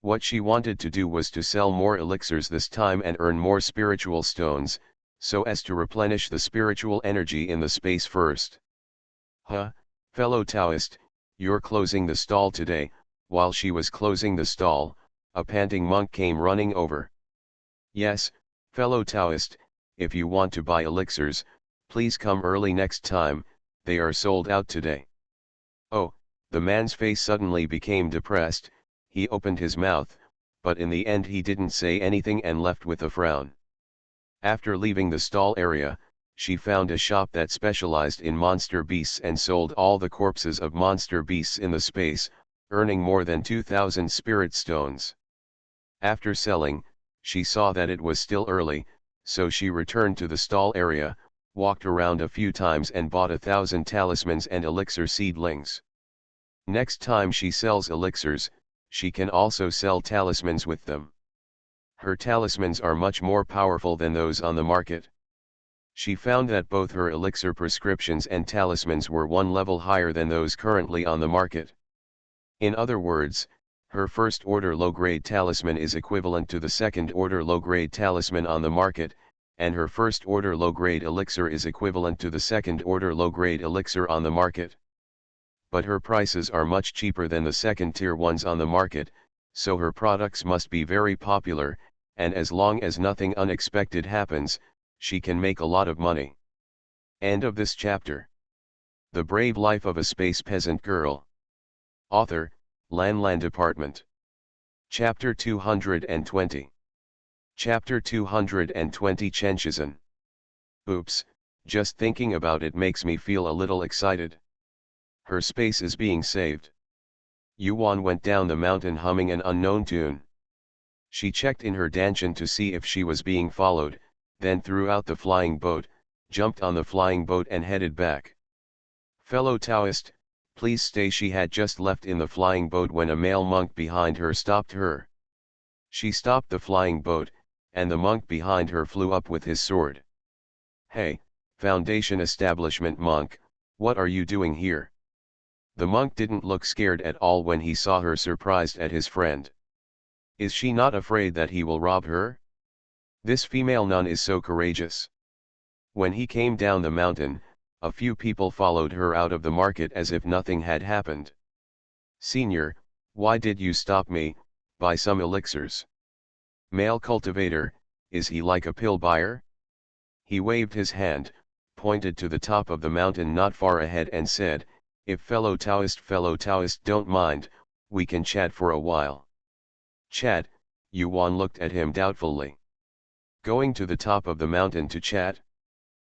What she wanted to do was to sell more elixirs this time and earn more spiritual stones, so as to replenish the spiritual energy in the space first. Huh, fellow Taoist, you're closing the stall today. While she was closing the stall, a panting monk came running over. Yes, fellow Taoist, if you want to buy elixirs, please come early next time, they are sold out today. Oh, the man's face suddenly became depressed. He opened his mouth, but in the end he didn't say anything and left with a frown. After leaving the stall area, she found a shop that specialized in monster beasts and sold all the corpses of monster beasts in the space, earning more than 2,000 spirit stones. After selling, she saw that it was still early, so she returned to the stall area, walked around a few times and bought 1,000 talismans and elixir seedlings. Next time she sells elixirs, she can also sell talismans with them. Her talismans are much more powerful than those on the market. She found that both her elixir prescriptions and talismans were 1 level higher than those currently on the market. In other words, her first order low-grade talisman is equivalent to the second order low-grade talisman on the market, and her first order low-grade elixir is equivalent to the second order low-grade elixir on the market. But her prices are much cheaper than the second tier ones on the market, so her products must be very popular, and as long as nothing unexpected happens, she can make a lot of money. End of this chapter. The Brave Life of a Space Peasant Girl. Author, Lan Department. Chapter 220. Chapter 220 Chenshizan. Oops, just thinking about it makes me feel a little excited. Her space is being saved. Yuan went down the mountain humming an unknown tune. She checked in her danchan to see if she was being followed, then threw out the flying boat, jumped on the flying boat and headed back. Fellow Taoist, please stay. She had just left in the flying boat when a male monk behind her stopped her. She stopped the flying boat, and the monk behind her flew up with his sword. Hey, Foundation Establishment monk, what are you doing here? The monk didn't look scared at all when he saw her surprised at his friend. Is she not afraid that he will rob her? This female nun is so courageous. When he came down the mountain, a few people followed her out of the market as if nothing had happened. Senior, why did you stop me? Buy some elixirs. Male cultivator, is he like a pill buyer? He waved his hand, pointed to the top of the mountain not far ahead and said, if fellow Taoist don't mind, we can chat for a while. Chat? Yuan looked at him doubtfully. Going to the top of the mountain to chat?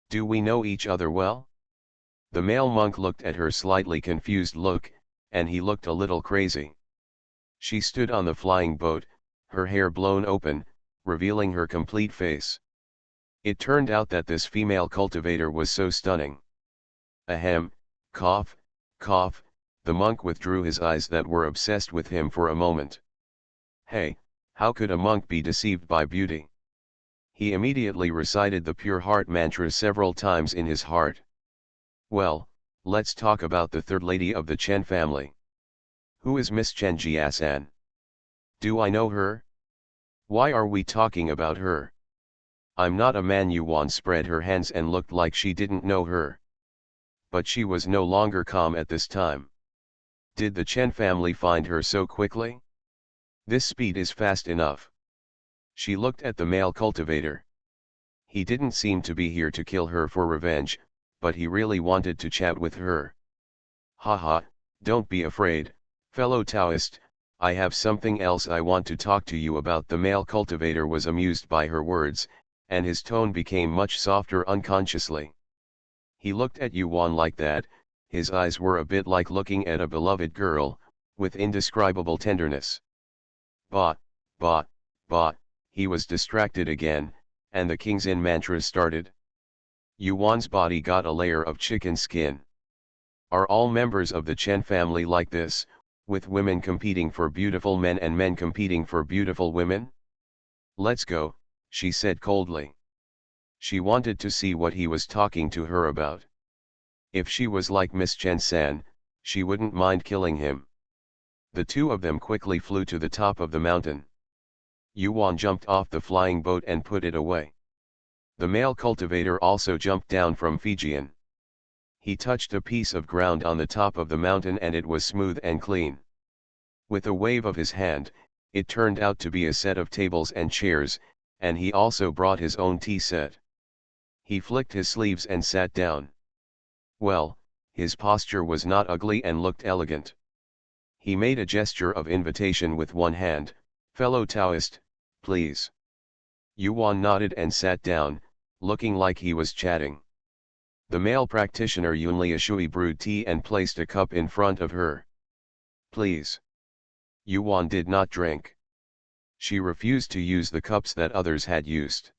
Do we know each other well? The male monk looked at her slightly confused look, and he looked a little crazy. She stood on the flying boat, her hair blown open, revealing her complete face. It turned out that this female cultivator was so stunning. Ahem, cough, cough, the monk withdrew his eyes that were obsessed with him for a moment. Hey, how could a monk be deceived by beauty? He immediately recited the pure heart mantra several times in his heart. Well, let's talk about the third lady of the Chen family. Who is Miss Chen Jiasan? Do I know her? Why are we talking about her? I'm not a man. Yuan spread her hands and looked like she didn't know her. But she was no longer calm at this time. Did the Chen family find her so quickly? This speed is fast enough. She looked at the male cultivator. He didn't seem to be here to kill her for revenge, but he really wanted to chat with her. Haha, don't be afraid, fellow Taoist, I have something else I want to talk to you about. The male cultivator was amused by her words, and his tone became much softer unconsciously. He looked at Yuan like that, his eyes were a bit like looking at a beloved girl, with indescribable tenderness. Bah, bah, bah, he was distracted again, and the King's In mantra started. Yuan's body got a layer of chicken skin. Are all members of the Chen family like this, with women competing for beautiful men and men competing for beautiful women? Let's go, she said coldly. She wanted to see what he was talking to her about. If she was like Miss Chen San, she wouldn't mind killing him. The two of them quickly flew to the top of the mountain. Yuan jumped off the flying boat and put it away. The male cultivator also jumped down from Fijian. He touched a piece of ground on the top of the mountain and it was smooth and clean. With a wave of his hand, it turned out to be a set of tables and chairs, and he also brought his own tea set. He flicked his sleeves and sat down. Well, his posture was not ugly and looked elegant. He made a gesture of invitation with one hand, fellow Taoist, please. Yuan nodded and sat down, looking like he was chatting. The male practitioner Yunli Shui brewed tea and placed a cup in front of her. Please. Yuan did not drink. She refused to use the cups that others had used.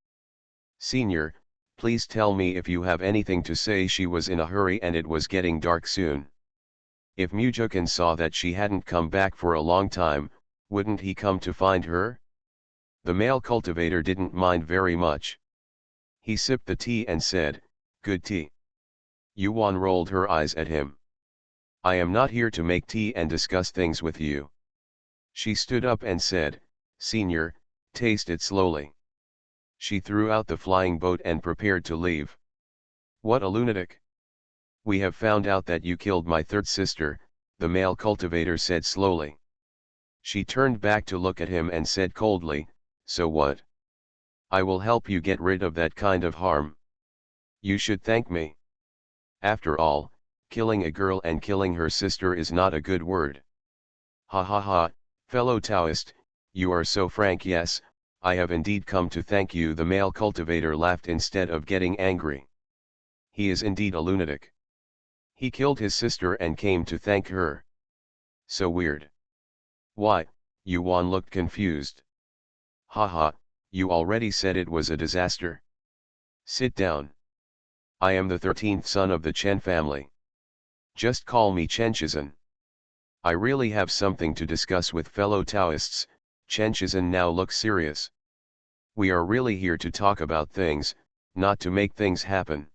Senior, please tell me if you have anything to say. She was in a hurry and it was getting dark soon. If Mujukan saw that she hadn't come back for a long time, wouldn't he come to find her? The male cultivator didn't mind very much. He sipped the tea and said, good tea. Yuan rolled her eyes at him. I am not here to make tea and discuss things with you. She stood up and said, Senior, taste it slowly. She threw out the flying boat and prepared to leave. What a lunatic. We have found out that you killed my third sister, the male cultivator said slowly. She turned back to look at him and said coldly, so what? I will help you get rid of that kind of harm. You should thank me. After all, killing a girl and killing her sister is not a good word. Ha ha ha, fellow Taoist, you are so frank. Yes, I have indeed come to thank you. The male cultivator laughed instead of getting angry. He is indeed a lunatic. He killed his sister and came to thank her. So weird. Why? Yuan looked confused. Haha, you already said it was a disaster. Sit down. I am the 13th son of the Chen family. Just call me Chen Shizhen. I really have something to discuss with fellow Taoists. Chen Shizhen now looks serious. We are really here to talk about things, not to make things happen.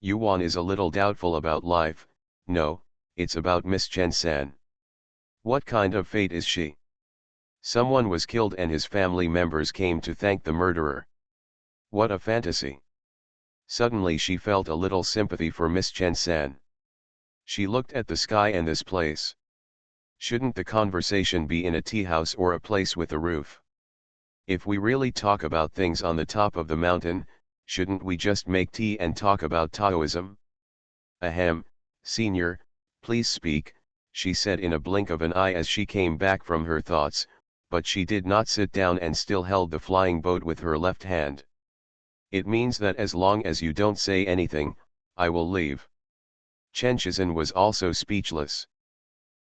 Yuan is a little doubtful about life. No, it's about Miss Chen San. What kind of fate is she? Someone was killed and his family members came to thank the murderer. What a fantasy. Suddenly she felt a little sympathy for Miss Chen San. She looked at the sky and this place. Shouldn't the conversation be in a tea house or a place with a roof? If we really talk about things on the top of the mountain, shouldn't we just make tea and talk about Taoism? Ahem, Senior, please speak, she said in a blink of an eye as she came back from her thoughts, but she did not sit down and still held the flying boat with her left hand. It means that as long as you don't say anything, I will leave. Chen Shizhen was also speechless.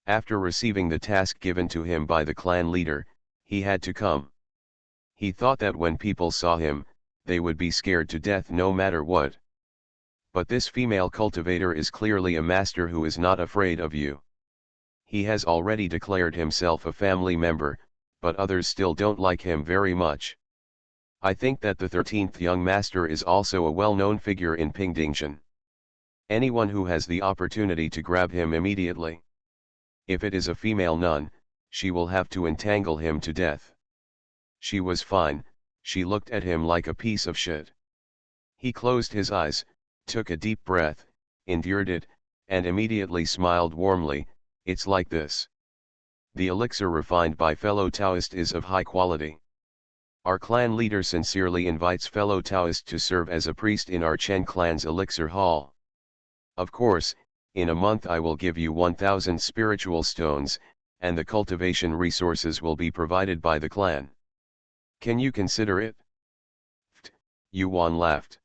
After receiving the task given to him by the clan leader, he had to come. He thought that when people saw him, they would be scared to death no matter what. But this female cultivator is clearly a master who is not afraid of you. He has already declared himself a family member, but others still don't like him very much. I think that the 13th young master is also a well-known figure in Pingdingshan. Anyone who has the opportunity to grab him immediately. If it is a female nun, she will have to entangle him to death. She was fine, she looked at him like a piece of shit. He closed his eyes, took a deep breath, endured it, and immediately smiled warmly. It's like this. The elixir refined by fellow Taoist is of high quality. Our clan leader sincerely invites fellow Taoist to serve as a priest in our Chen clan's elixir hall. Of course, in a month I will give you 1,000 spiritual stones, and the cultivation resources will be provided by the clan. Can you consider it? Yuan laughed.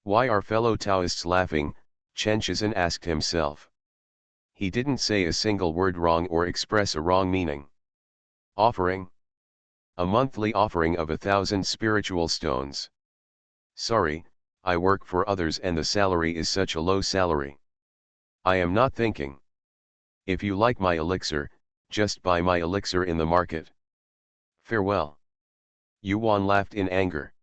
Why are fellow Taoists laughing? Chen Shizhen asked himself. He didn't say a single word wrong or express a wrong meaning. Offering? A monthly offering of 1,000 spiritual stones. Sorry, I work for others and the salary is such a low salary. I am not thinking. If you like my elixir, just buy my elixir in the market. Farewell. Yuan laughed in anger.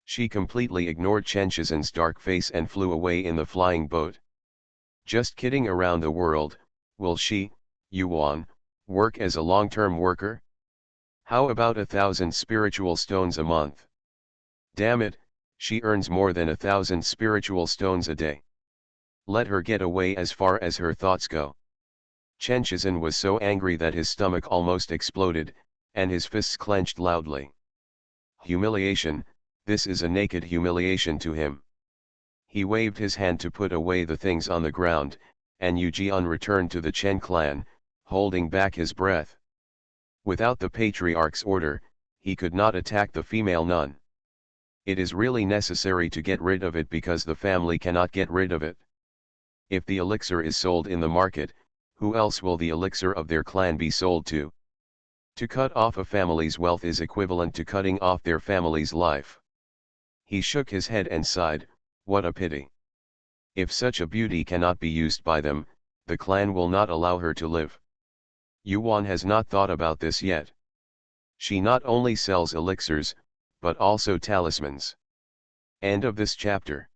She completely ignored Chen Shizhen's dark face and flew away in the flying boat. Just kidding around the world, will she, Yuan, work as a long-term worker? How about 1,000 spiritual stones a month? Damn it, she earns more than 1,000 spiritual stones a day. Let her get away as far as her thoughts go. Chen Shizhen was so angry that his stomach almost exploded, and his fists clenched loudly. Humiliation, this is a naked humiliation to him. He waved his hand to put away the things on the ground, and Yu Jian returned to the Chen clan, holding back his breath. Without the patriarch's order, he could not attack the female nun. It is really necessary to get rid of it because the family cannot get rid of it. If the elixir is sold in the market, who else will the elixir of their clan be sold to? To cut off a family's wealth is equivalent to cutting off their family's life. He shook his head and sighed, what a pity. If such a beauty cannot be used by them, the clan will not allow her to live. Yuan has not thought about this yet. She not only sells elixirs, but also talismans. End of this chapter.